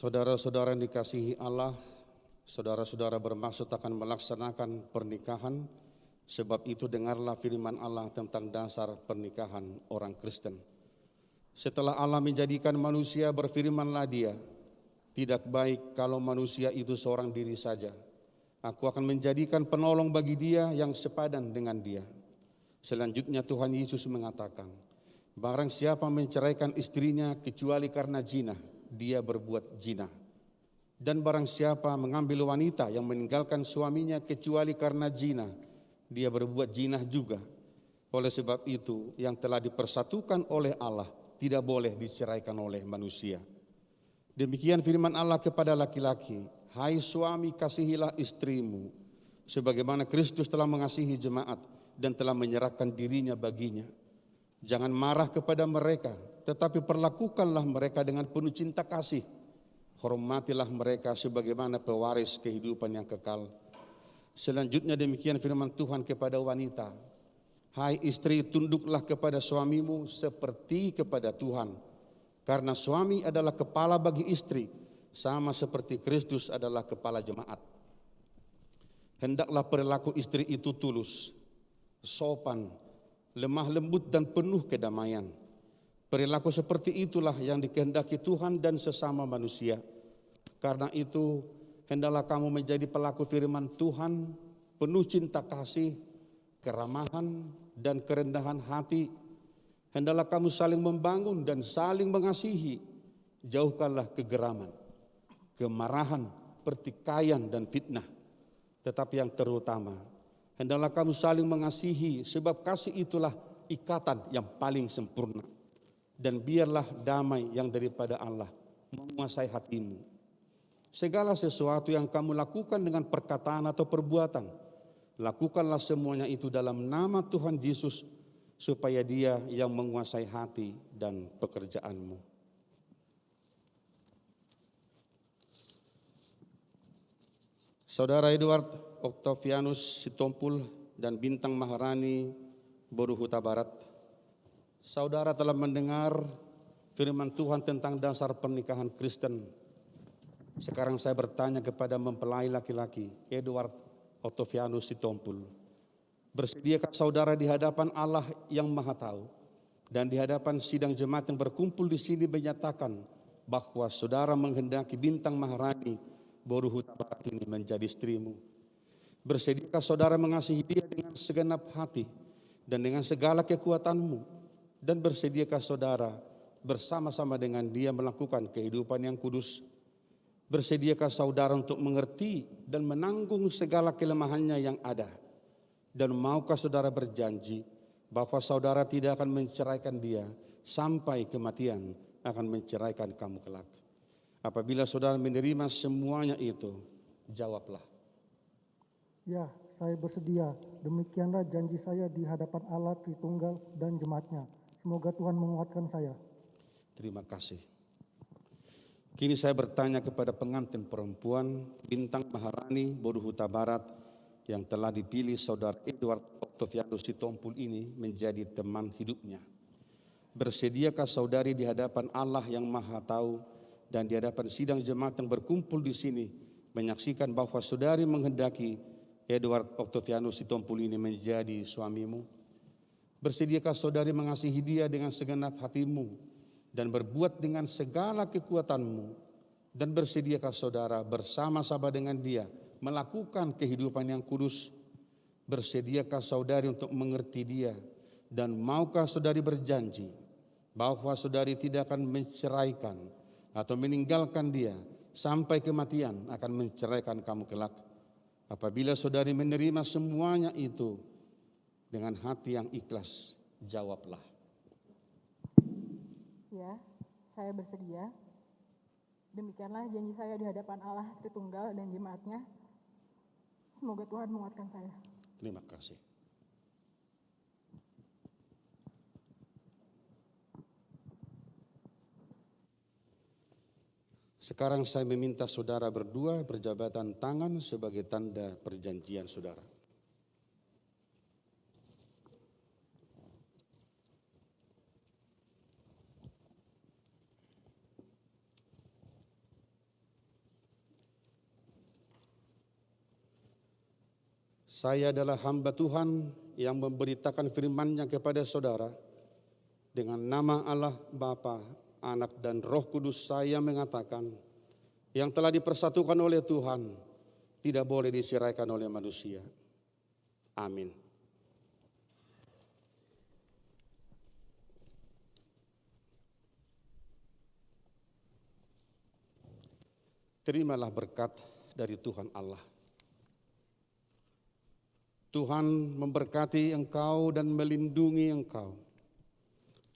Saudara-saudara yang dikasihi Allah, saudara-saudara bermaksud akan melaksanakan pernikahan, sebab itu dengarlah firman Allah tentang dasar pernikahan orang Kristen. Setelah Allah menjadikan manusia, berfirmanlah Dia, tidak baik kalau manusia itu seorang diri saja. Aku akan menjadikan penolong bagi dia yang sepadan dengan dia. Selanjutnya Tuhan Yesus mengatakan, barang siapa menceraikan istrinya kecuali karena zina, dia berbuat zina. Dan barang siapa mengambil wanita yang meninggalkan suaminya kecuali karena zina, dia berbuat zina juga. Oleh sebab itu, yang telah dipersatukan oleh Allah tidak boleh diceraikan oleh manusia. Demikian firman Allah kepada laki-laki, hai suami, kasihilah istrimu, sebagaimana Kristus telah mengasihi jemaat dan telah menyerahkan dirinya baginya. Jangan marah kepada mereka, tetapi perlakukanlah mereka dengan penuh cinta kasih. Hormatilah mereka sebagaimana pewaris kehidupan yang kekal. Selanjutnya demikian firman Tuhan kepada wanita, hai istri, tunduklah kepada suamimu seperti kepada Tuhan. Karena suami adalah kepala bagi istri, sama seperti Kristus adalah kepala jemaat. Hendaklah perilaku istri itu tulus, sopan, lemah lembut dan penuh kedamaian. Perilaku seperti itulah yang dikehendaki Tuhan dan sesama manusia. Karena itu, hendaklah kamu menjadi pelaku firman Tuhan, penuh cinta kasih, keramahan, dan kerendahan hati. Hendaklah kamu saling membangun dan saling mengasihi. Jauhkanlah kegeraman, kemarahan, pertikaian, dan fitnah. Tetapi yang terutama, hendaklah kamu saling mengasihi, sebab kasih itulah ikatan yang paling sempurna. Dan biarlah damai yang daripada Allah menguasai hatimu. Segala sesuatu yang kamu lakukan dengan perkataan atau perbuatan, lakukanlah semuanya itu dalam nama Tuhan Yesus, supaya Dia yang menguasai hati dan pekerjaanmu. Saudara Edward Octavianus Sitompul dan Bintang Maharani Boru Huta Barat, saudara telah mendengar firman Tuhan tentang dasar pernikahan Kristen. Sekarang saya bertanya kepada mempelai laki-laki Edward Octavianus Sitompul, bersediakah saudara di hadapan Allah yang Maha Tahu dan di hadapan sidang jemaat yang berkumpul di sini menyatakan bahwa saudara menghendaki Bintang Maharani Boru Huta Barat ini menjadi istrimu? Bersediakah saudara mengasihi dia dengan segenap hati dan dengan segala kekuatanmu? Dan bersediakah saudara bersama-sama dengan dia melakukan kehidupan yang kudus? Bersediakah saudara untuk mengerti dan menanggung segala kelemahannya yang ada? Dan maukah saudara berjanji bahwa saudara tidak akan menceraikan dia sampai kematian akan menceraikan kamu kelak? Apabila saudara menerima semuanya itu, jawablah. Ya, saya bersedia. Demikianlah janji saya di hadapan Allah Tritunggal dan jemaatnya. Semoga Tuhan menguatkan saya. Terima kasih. Kini saya bertanya kepada pengantin perempuan Bintang Maharani Boru Huta Barat yang telah dipilih saudara Edward Octavianus Sitompul ini menjadi teman hidupnya. Bersediakah saudari di hadapan Allah yang Maha Tahu dan di hadapan sidang jemaat yang berkumpul di sini menyaksikan bahwa saudari menghendaki Edward Octavianus Sitompul ini menjadi suamimu? Bersediakah saudari mengasihi dia dengan segenap hatimu dan berbuat dengan segala kekuatanmu? Dan bersediakah saudara bersama-sama dengan dia melakukan kehidupan yang kudus? Bersediakah saudari untuk mengerti dia? Dan maukah saudari berjanji bahwa saudari tidak akan menceraikan atau meninggalkan dia sampai kematian akan menceraikan kamu kelak? Apabila saudari menerima semuanya itu dengan hati yang ikhlas, jawablah. Ya, saya bersedia. Demikianlah janji saya di hadapan Allah Tritunggal dan jemaatnya. Semoga Tuhan menguatkan saya. Terima kasih. Sekarang saya meminta saudara berdua berjabatan tangan sebagai tanda perjanjian saudara. Saya adalah hamba Tuhan yang memberitakan firman-Nya kepada saudara. Dengan nama Allah Bapa, Anak dan Roh Kudus saya mengatakan, yang telah dipersatukan oleh Tuhan tidak boleh diceraikan oleh manusia. Amin. Terimalah berkat dari Tuhan Allah. Tuhan memberkati engkau dan melindungi engkau.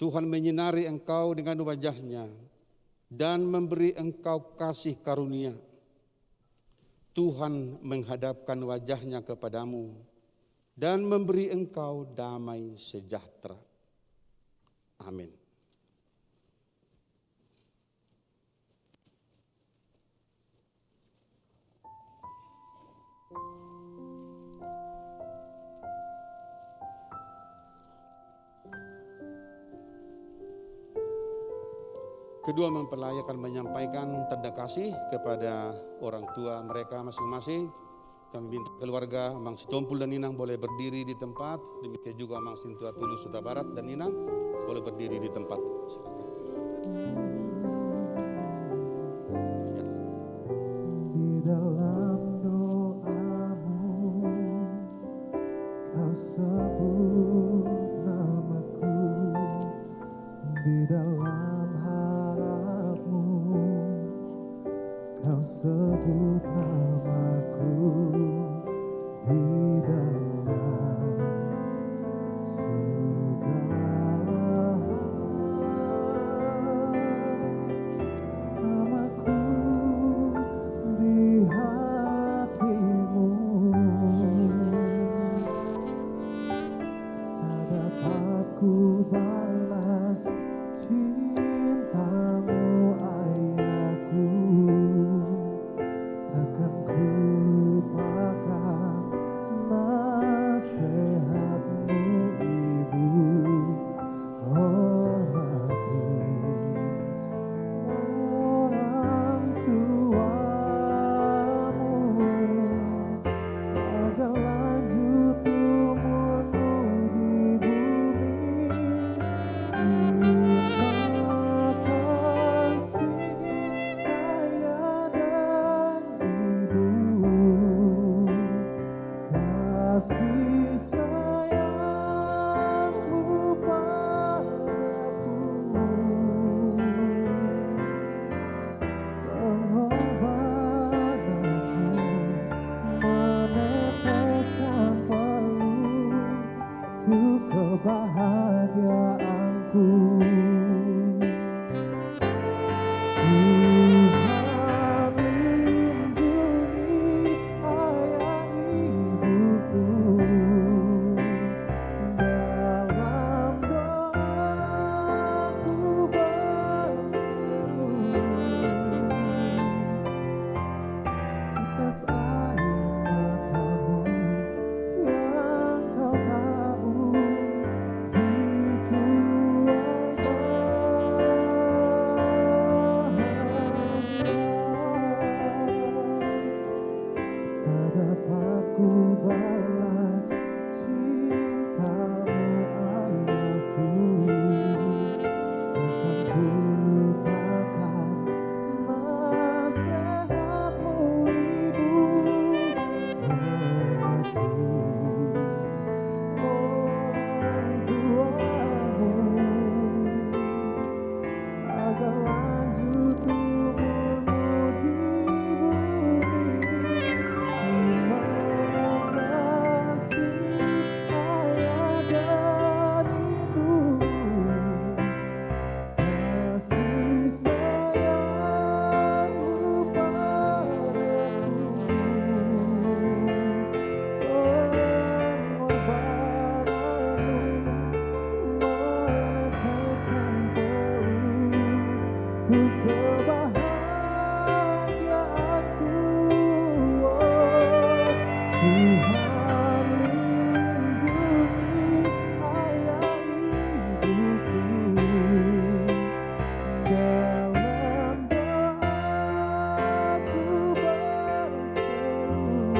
Tuhan menyinari engkau dengan wajah-Nya dan memberi engkau kasih karunia. Tuhan menghadapkan wajah-Nya kepadamu dan memberi engkau damai sejahtera. Amin. Kedua mempelai akan menyampaikan tanda kasih kepada orang tua mereka masing-masing. Kami minta keluarga Mang Sitompul dan Ninang boleh berdiri di tempat. Demikian juga Mang Sintua Tulus Huta Barat dan Ninang boleh berdiri di tempat. Di dalam doamu kau sebut namaku, di dalam harapmu kau sebut namaku, di dalam segala namaku di hatimu. Tak dapat ku balas cintamu ayahku, takkan ku lupakan nasihatmu ibu. Hormati orang tuamu agar lanjut umurmu di bumi. Terima kasih ayah dan ibu, kasih sayangmu padaku, pengorbananmu meneteskan peluh untuk kebahagiaanku. Tuhan lindungi ayah ibuku, dalam doaku berseru. Tetes air matamu yang kau tabur dituai bahagia. Tak dapat ku balas cintamu ayahku, takkan ku lupakan nasihatmu ibu. Hormati orang tuamu agar lanjut umurmu di bumi. Terima kasih ayah dan ibu, kasih sayangmu padaku, pengorbananmu meneteskan peluh untuk kebahagiaanku. Tuhan lindungi ayah ibuku, dalam doaku berseru.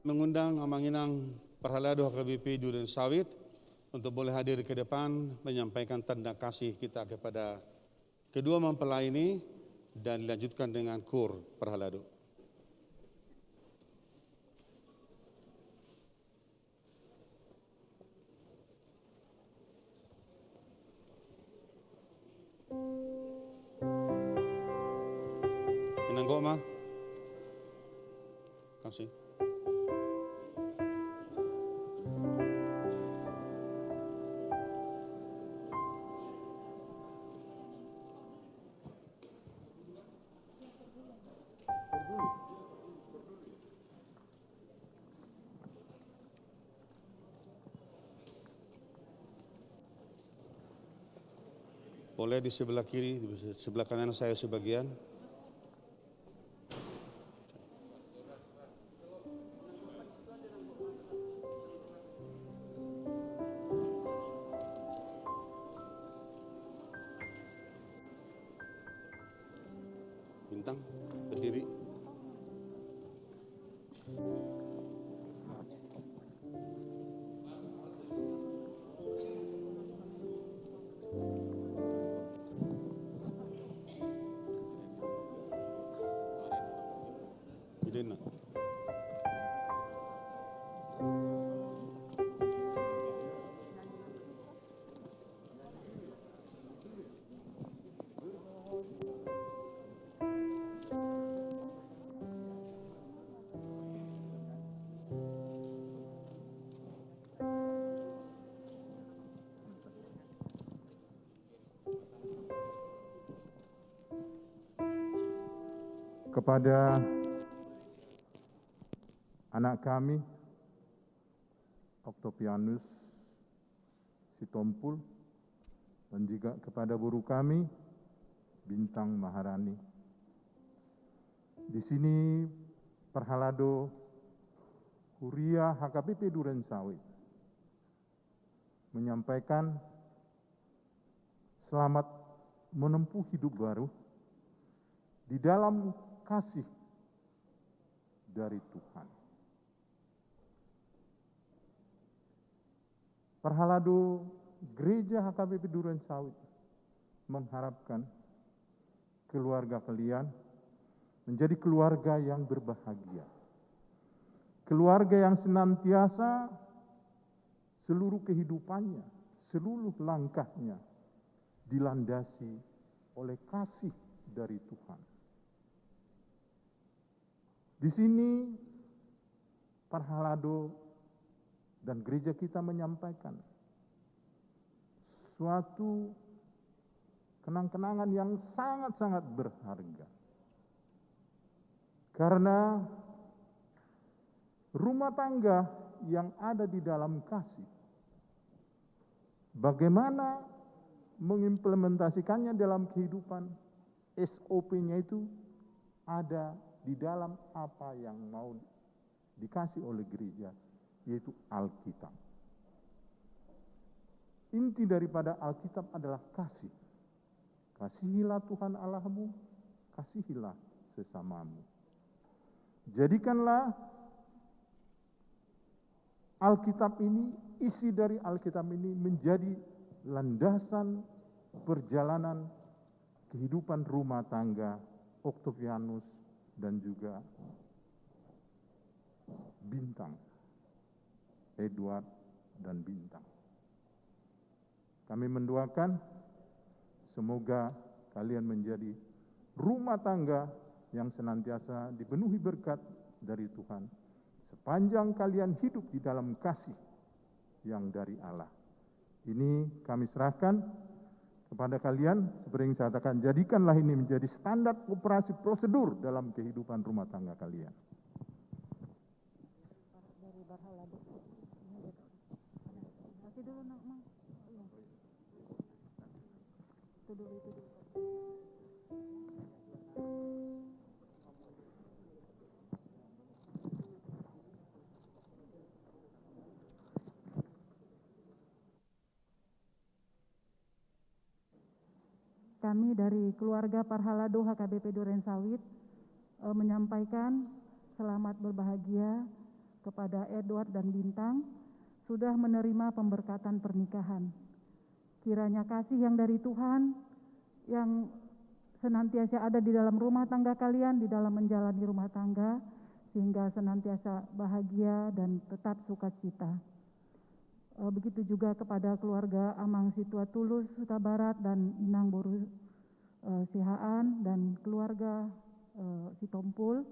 mengundang Amanginang Perhalado HKBP Duren Sawit untuk boleh hadir ke depan menyampaikan tanda kasih kita kepada kedua mempelai ini dan dilanjutkan dengan kur Perhalado. Inanggo ma. Kasih. Boleh di sebelah kiri, di sebelah kanan saya sebagian. Bintang, berdiri. Idena. Kepada anak kami, Octavianus Sitompul, dan juga kepada guru kami, Bintang Maharani. Di sini Perhalado Huria HKBP Duren Sawit menyampaikan selamat menempuh hidup baru di dalam kasih dari Tuhan. Perhalado Gereja HKBP Duren Sawit mengharapkan keluarga kalian menjadi keluarga yang berbahagia. Keluarga yang senantiasa seluruh kehidupannya, seluruh langkahnya dilandasi oleh kasih dari Tuhan. Di sini Perhalado dan gereja kita menyampaikan suatu kenang-kenangan yang sangat-sangat berharga. Karena rumah tangga yang ada di dalam kasih, bagaimana mengimplementasikannya dalam kehidupan, SOP-nya itu ada di dalam apa yang mau dikasih oleh gereja, yaitu Alkitab. Inti daripada Alkitab adalah kasih. Kasihilah Tuhan Allahmu, kasihilah sesamamu. Jadikanlah Alkitab ini, isi dari Alkitab ini menjadi landasan perjalanan kehidupan rumah tangga Octavianus dan juga Bintang, Edward dan Bintang. Kami mendoakan semoga kalian menjadi rumah tangga yang senantiasa dipenuhi berkat dari Tuhan sepanjang kalian hidup di dalam kasih yang dari Allah. Ini kami serahkan kepada kalian, seperti yang saya katakan, jadikanlah ini menjadi standar operasi prosedur dalam kehidupan rumah tangga kalian. Dari Perhalado. Kasih dulu nak, Mang. Itu dulu. Kami dari keluarga Perhalado HKBP Duren Sawit menyampaikan selamat berbahagia kepada Edward dan Bintang sudah menerima pemberkatan pernikahan. Kiranya kasih yang dari Tuhan yang senantiasa ada di dalam rumah tangga kalian, di dalam menjalani rumah tangga, sehingga senantiasa bahagia dan tetap sukacita. Begitu juga kepada keluarga Amang Situatulus Huta Barat dan Inang Boru Sihaan dan keluarga Sitompul.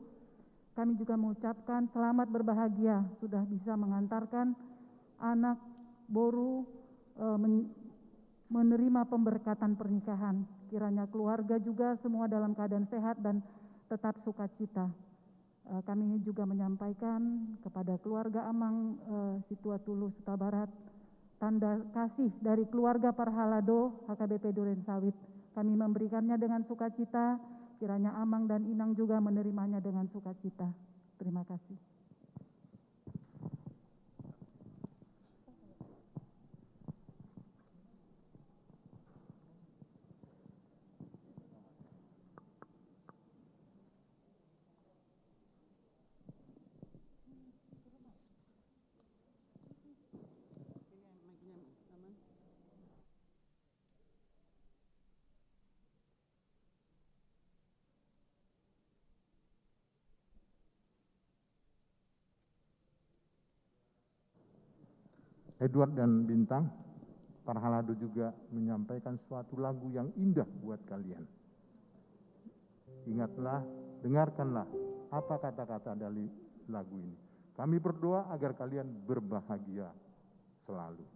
Kami juga mengucapkan selamat berbahagia sudah bisa mengantarkan anak Boru menerima pemberkatan pernikahan. Kiranya keluarga juga semua dalam keadaan sehat dan tetap sukacita. Kami juga menyampaikan kepada keluarga Amang Situatulus Huta Barat tanda kasih dari keluarga Parhalado HKBP Duren Sawit. Kami memberikannya dengan sukacita, kiranya Amang dan Inang juga menerimanya dengan sukacita. Terima kasih. Edward dan Bintang, Parhalado juga menyampaikan suatu lagu yang indah buat kalian. Ingatlah, dengarkanlah apa kata-kata dari lagu ini. Kami berdoa agar kalian berbahagia selalu.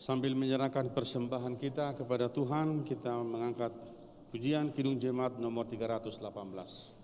Sambil menyerahkan persembahan kita kepada Tuhan, kita mengangkat pujian Kidung Jemaat nomor 318.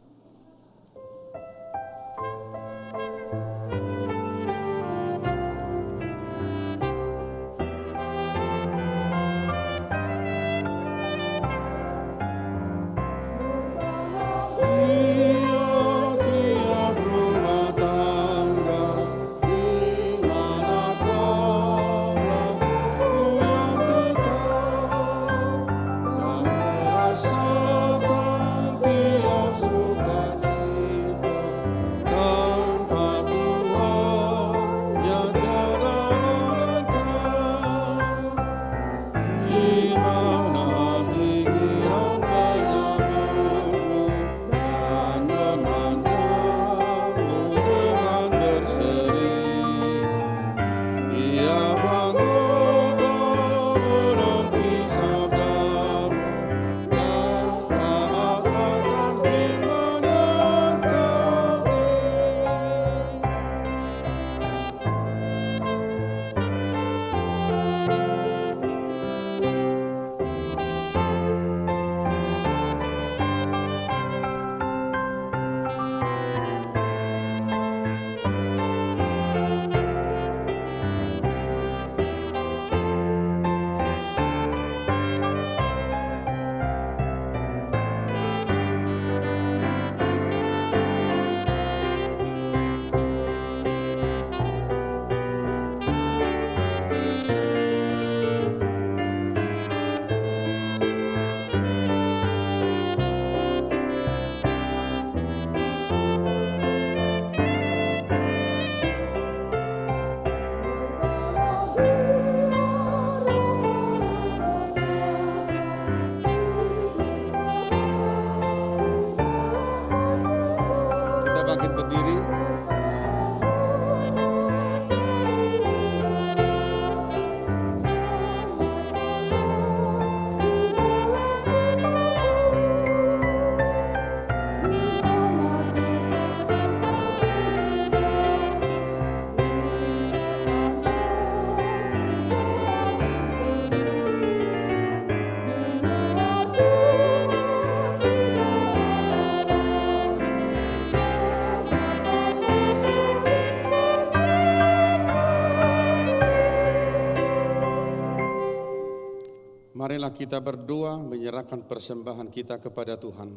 Marilah kita berdoa menyerahkan persembahan kita kepada Tuhan.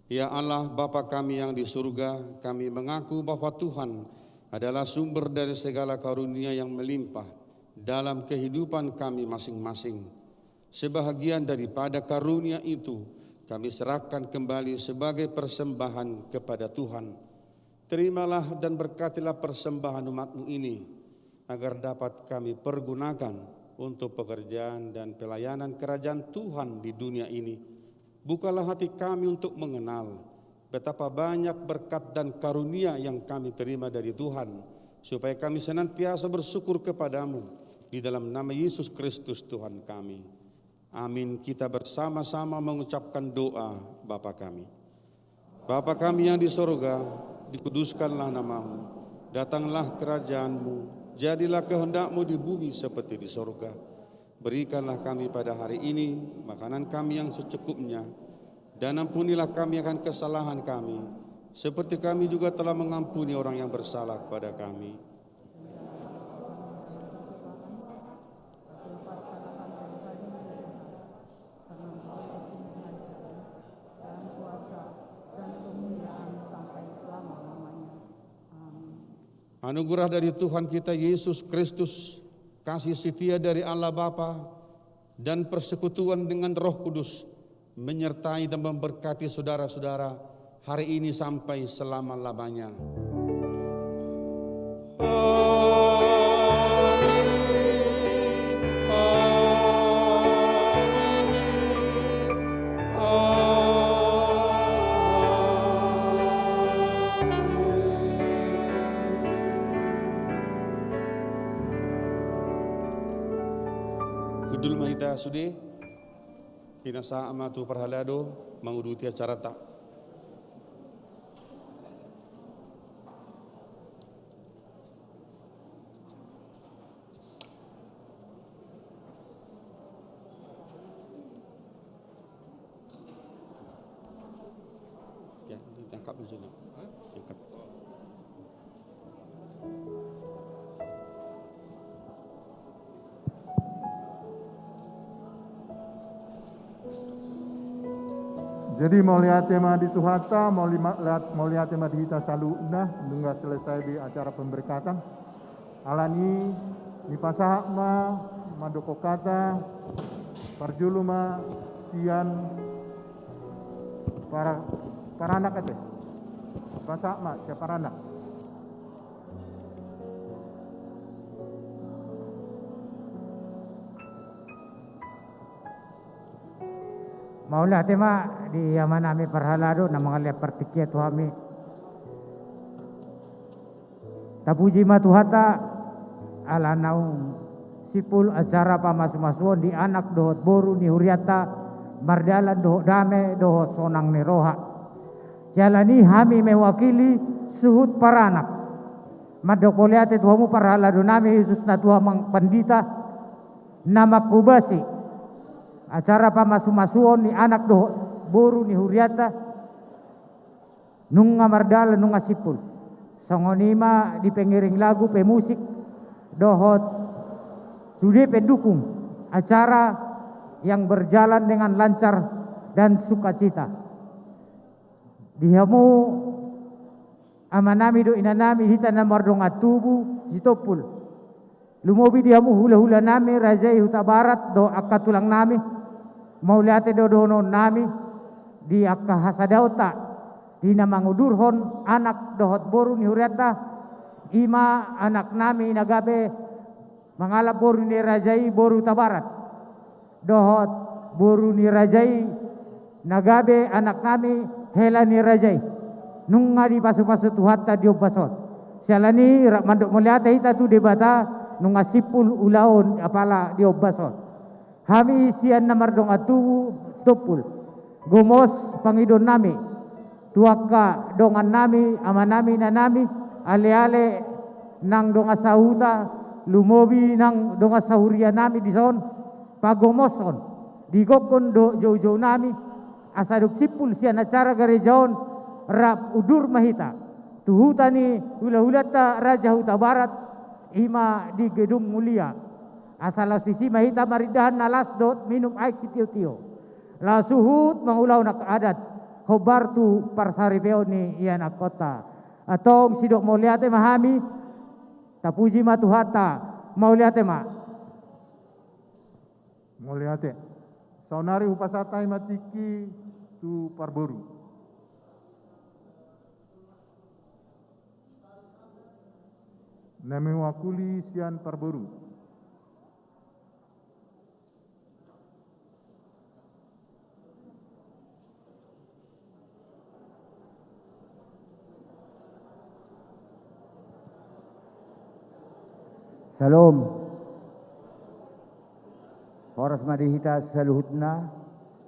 Ya Allah, Bapa kami yang di surga, kami mengaku bahwa Tuhan adalah sumber dari segala karunia yang melimpah dalam kehidupan kami masing-masing. Sebahagian daripada karunia itu kami serahkan kembali sebagai persembahan kepada Tuhan. Terimalah dan berkatilah persembahan umat-Mu ini, agar dapat kami pergunakan untuk pekerjaan dan pelayanan kerajaan Tuhan di dunia ini. Bukalah hati kami untuk mengenal betapa banyak berkat dan karunia yang kami terima dari Tuhan, supaya kami senantiasa bersyukur kepadamu di dalam nama Yesus Kristus Tuhan kami. Amin. Kita bersama-sama mengucapkan doa Bapa kami. Bapa kami yang di sorga, dikuduskanlah namamu, datanglah kerajaanmu, jadilah kehendak-Mu di bumi seperti di sorga. Berikanlah kami pada hari ini makanan kami yang secukupnya, dan ampunilah kami akan kesalahan kami, seperti kami juga telah mengampuni orang yang bersalah kepada kami. Anugerah dari Tuhan kita Yesus Kristus, kasih setia dari Allah Bapa, dan persekutuan dengan Roh Kudus menyertai dan memberkati saudara-saudara hari ini sampai selama-lamanya. Kudul mahita sudi, kinasa amatu perhalado, menguruti acara tak. sini. Angkat. Jadi mau lihat tema di Tuhata, mau lihat tema di Hita Saluna, nunggu selesai di acara pemberkatan. Alani, ni pasahma, mandoko kata, parjuluma, sian, para anak ate. Pasahma, siapa anak? Maulah tema di yaman ami parhalado na mga lepartikya tu kami. Tapuji matuhata ala naung sipul acara pamasmasuon di anak dohot boru ni huriata mardalan dohot dame dohot sonang ni roha. Jalani hami mewakili suhut para anak. Madokoliate tuhamu parhalado nami Yesus na tuhamang pandita nama kubasi. Acara pamasumasuon ni anak doh boru ni huriata nung mardala nung sipul songonima di pengiring lagu pemusik dohot sudah pendukung acara yang berjalan dengan lancar dan sukacita. Dihamu amanami do inanami hita na mardonga tubu sitopul lumobi dihamu hula-hula nami Rajai Huta Barat do akatulang nami mau lihat dodono nami di akka hasadauta di namangudurhon anak dohot boru ni huriata ima anak nami nagabe mangalap boru ni Rajai boru tabarat dohot boru ni Rajai nagabe anak nami hela ni Rajai nunga di pasu-pasu tuhata diobason sialani mandok melihat ita tu debata nunga sipul ulaon apala diobason Hami sian namar dong atu stopul. Gomos pangidon nami. Tuaka dongan nami amanami na nami ale-ale nang donga sahuta lumobi nang donga sahuria nami di son pagomoson digokon do jauh-jauh nami asaduk sipul sian acara garejaon rap udur mahita tuhutani hula-hulata Raja Huta Barat ima di gedung mulia asalas disi mahita maridahan nalas dot minum air sitio-tio la suhut mangulaw na kaadat hobartu parsaripeo ni iyan kota atong sidok mau liate mahami tapuji matuhata mau liate ma Mau lihat saunari hupasatai matiki tu parboru. Nami wakuli sian parboru. Salam. Horas madihita saluhutna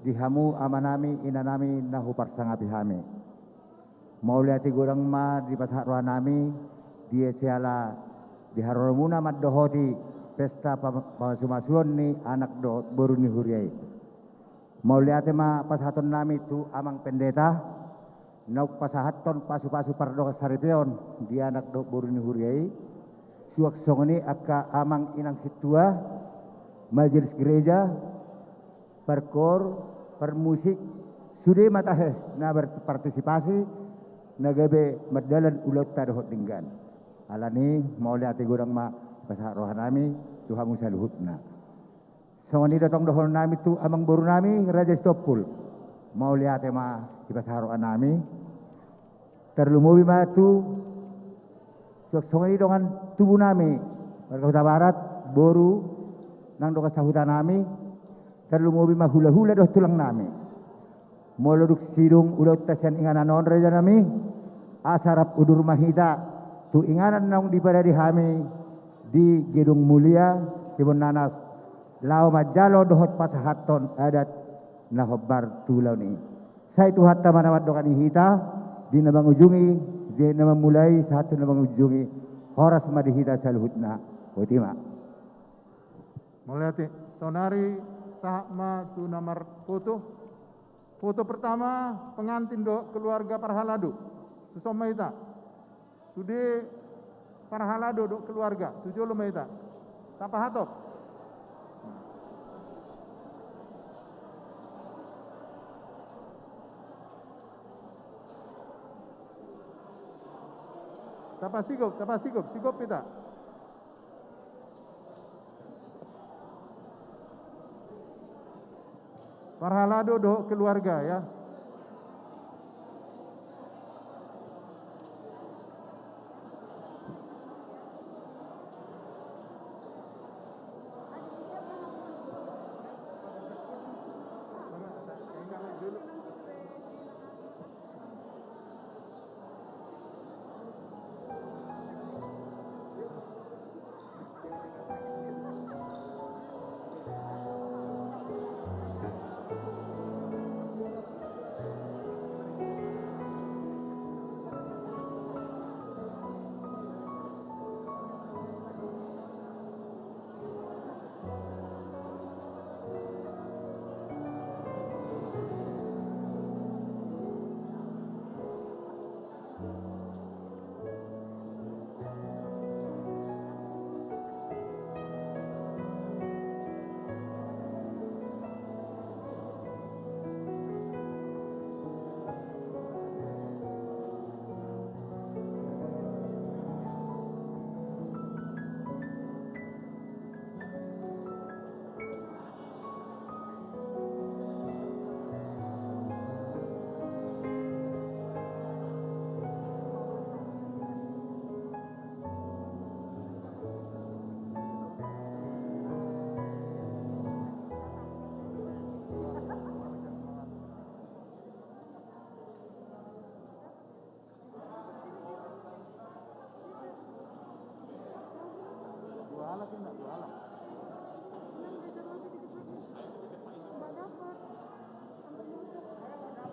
dihamu amanami inanami nahu parsangapi hame. Mauliati gorang ma di pasarwa nami dia siala diharumuna maddohoti pesta pamasumasuan ni anak dohot boru ni huriai. Mauliati ma pasahaton nami tu amang pendeta nauk pasahaton pasu-pasu pardoka saripeon di anak dohot boru ni huriai. Suak songoni akka amang inang situa majelis gereja perkor permusik sudah matahe na berpartisipasi nagabe merdalan ulot tadohot dinggan alani mau lihat gurang ma pasah rohanami tuhamu saluhutna songoni datang dohon nami tu amang boru nami Raja Stopul mau lihat ma di pasah rohanami terlumuwi ma tu songoni dengan tubuh nami warga Huta Barat boru nang doka sahutan nami terlumubi mah hula-hula doh tulang nami moloduk sidung ulot tasian inganan non reja nami asarap udur mahita tu inganan nang di pada di hami di gedung mulia kebun nanas lao majalo dohot pasahaton adat nahobar tulau ni saya tu hatta manawat dokan hita di nabang ujungi di nama mulai satu nabang ujungi horas madihita saluhutna otima Melihat sonari sahma tu nomor foto. Foto pertama pengantin do keluarga Parhaladu. Susomaita. Sude parhalado do keluarga. Tujuh lumaita. Tapahatop. Tapasigop sigop kita. Parhalado do keluarga ya.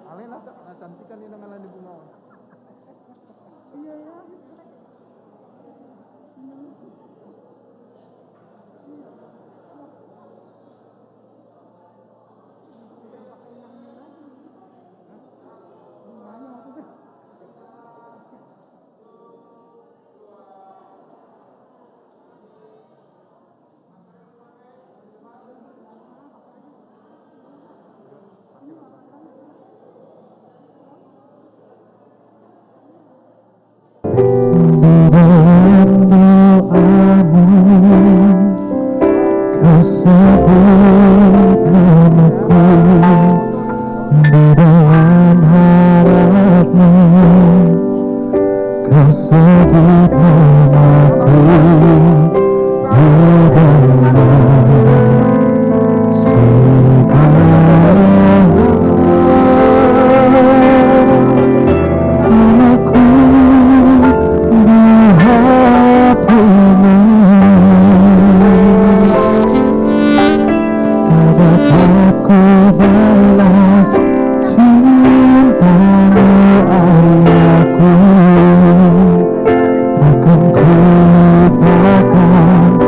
Alena cantikan ini dengan di bunga. Iya ya. Sebut namaku di dalam harapmu, kau sebut namaku di dalam segala namaku di hatimu. Ku balas cintamu ayahku, takkan ku lupakan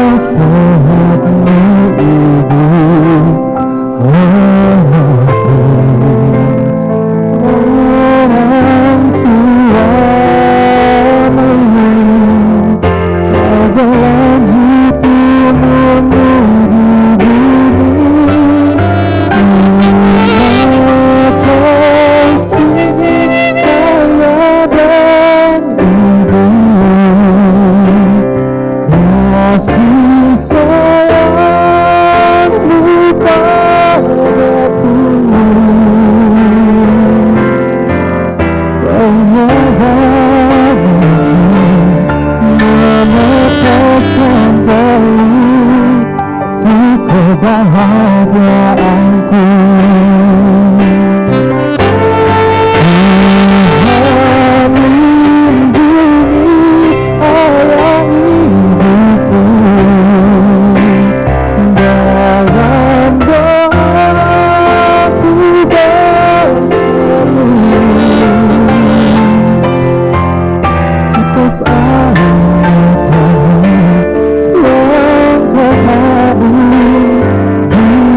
nasihatmu ibu. Orang tuamu agar lanjut umurmu di bumi. Kasih ayah dan ibu, kasih sayangmu padaku, pengorbananmu melepaskan peluh untuk kebahagiaanku. Yang kau tabur di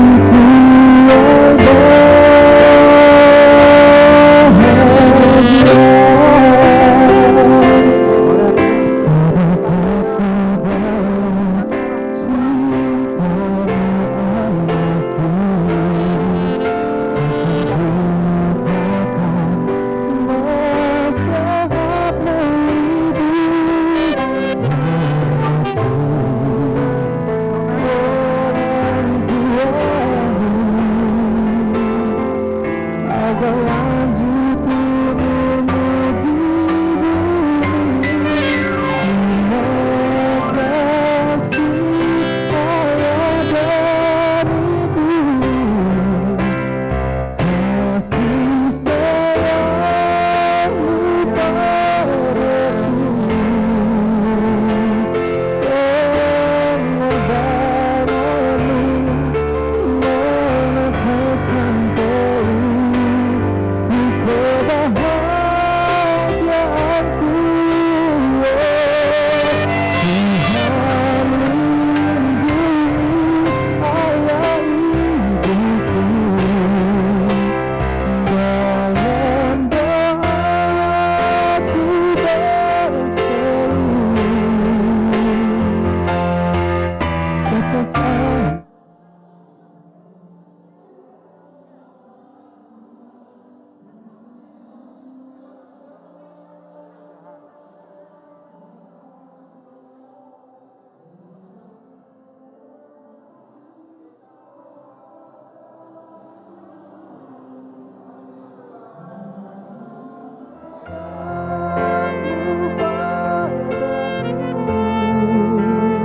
tetes air.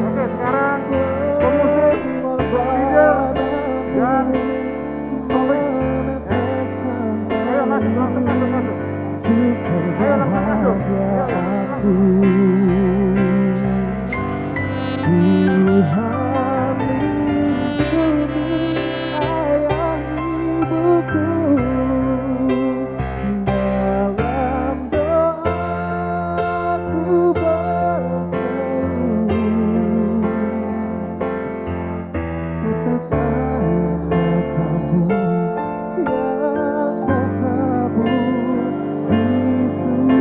Oke, sekarang pemusik, leader, dan solis. Ayo masuk, langsung masuk. Ayo langsung masuk. Tuhan lindungi ayah ibuku dalam doaku berseru. Tetes air matamu yang kau tabur di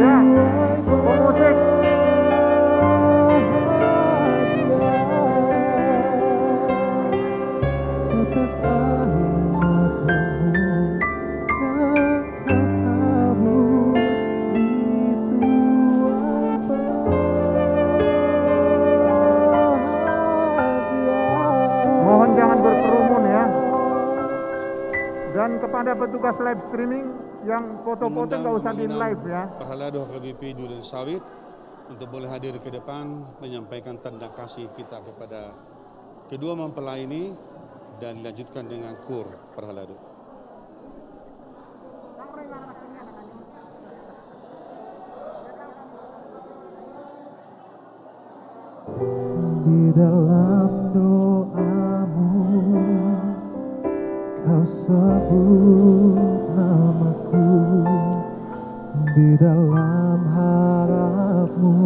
Ya, tuai pemusik. tetes air matamu yang kau tabur di tuai bahagia. Mohon jangan berkerumun ya. Dan kepada petugas live streaming yang foto-foto nggak usah di live ya. Perhalado HKBP Duren Sawit untuk boleh hadir ke depan menyampaikan tanda kasih kita kepada kedua mempelai ini dan dilanjutkan dengan kur Perhalado. Di dalam doamu kau sebut namaku, di dalam harapmu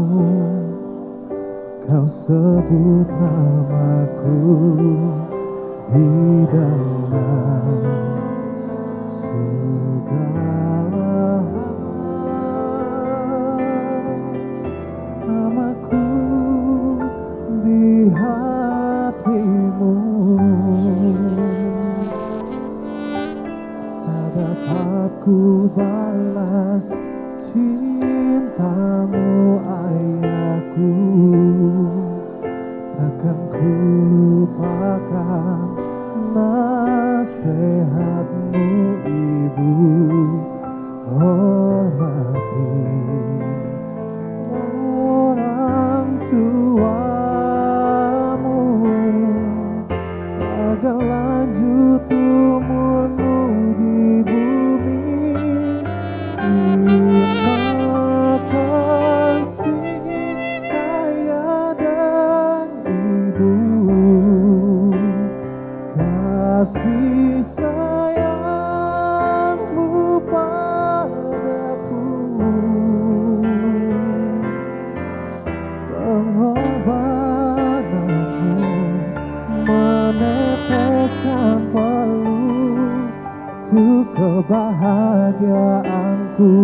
kau sebut namaku, di dalam segala hal namaku di hatimu. Tak dapat ku balas cintamu ayahku, takkan ku lupakan nasihatmu ibu. Hormati orang tuamu agar lanjut umurmu di bumi. Terima kasih ayah dan ibu, kasih sayangmu padaku, pengorbananmu meneteskan peluh untuk kebahagiaanku.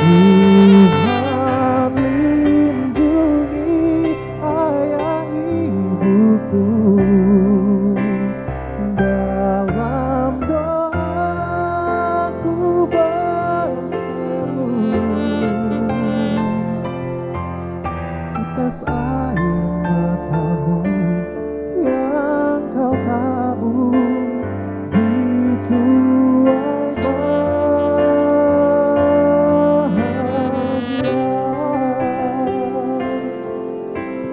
Tuhan lindungi ayah ibuku dalam doaku berseru. Tetes air matamu yang kau tabur di tuai bahagia.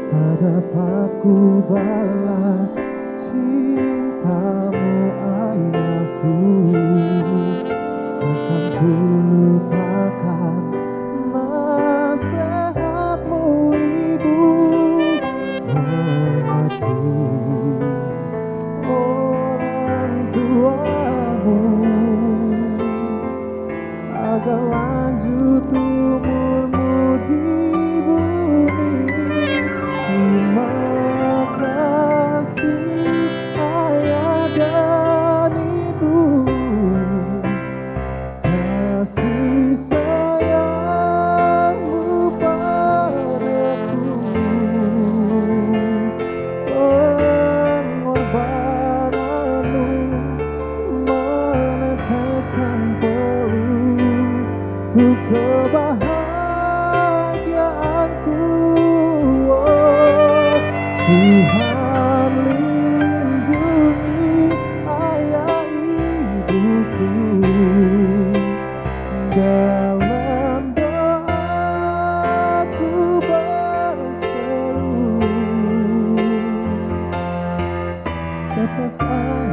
Tak dapat ku balas cintamu ayahku, takkan ku lupakan nasihatmu ibu. Hormati orang tuamu agar lanjut umurmu di bumi. Terima kasih ayah dan ibu, kasih Tuhan lindungi ayah ibuku, dalam doaku berseru. Tetes air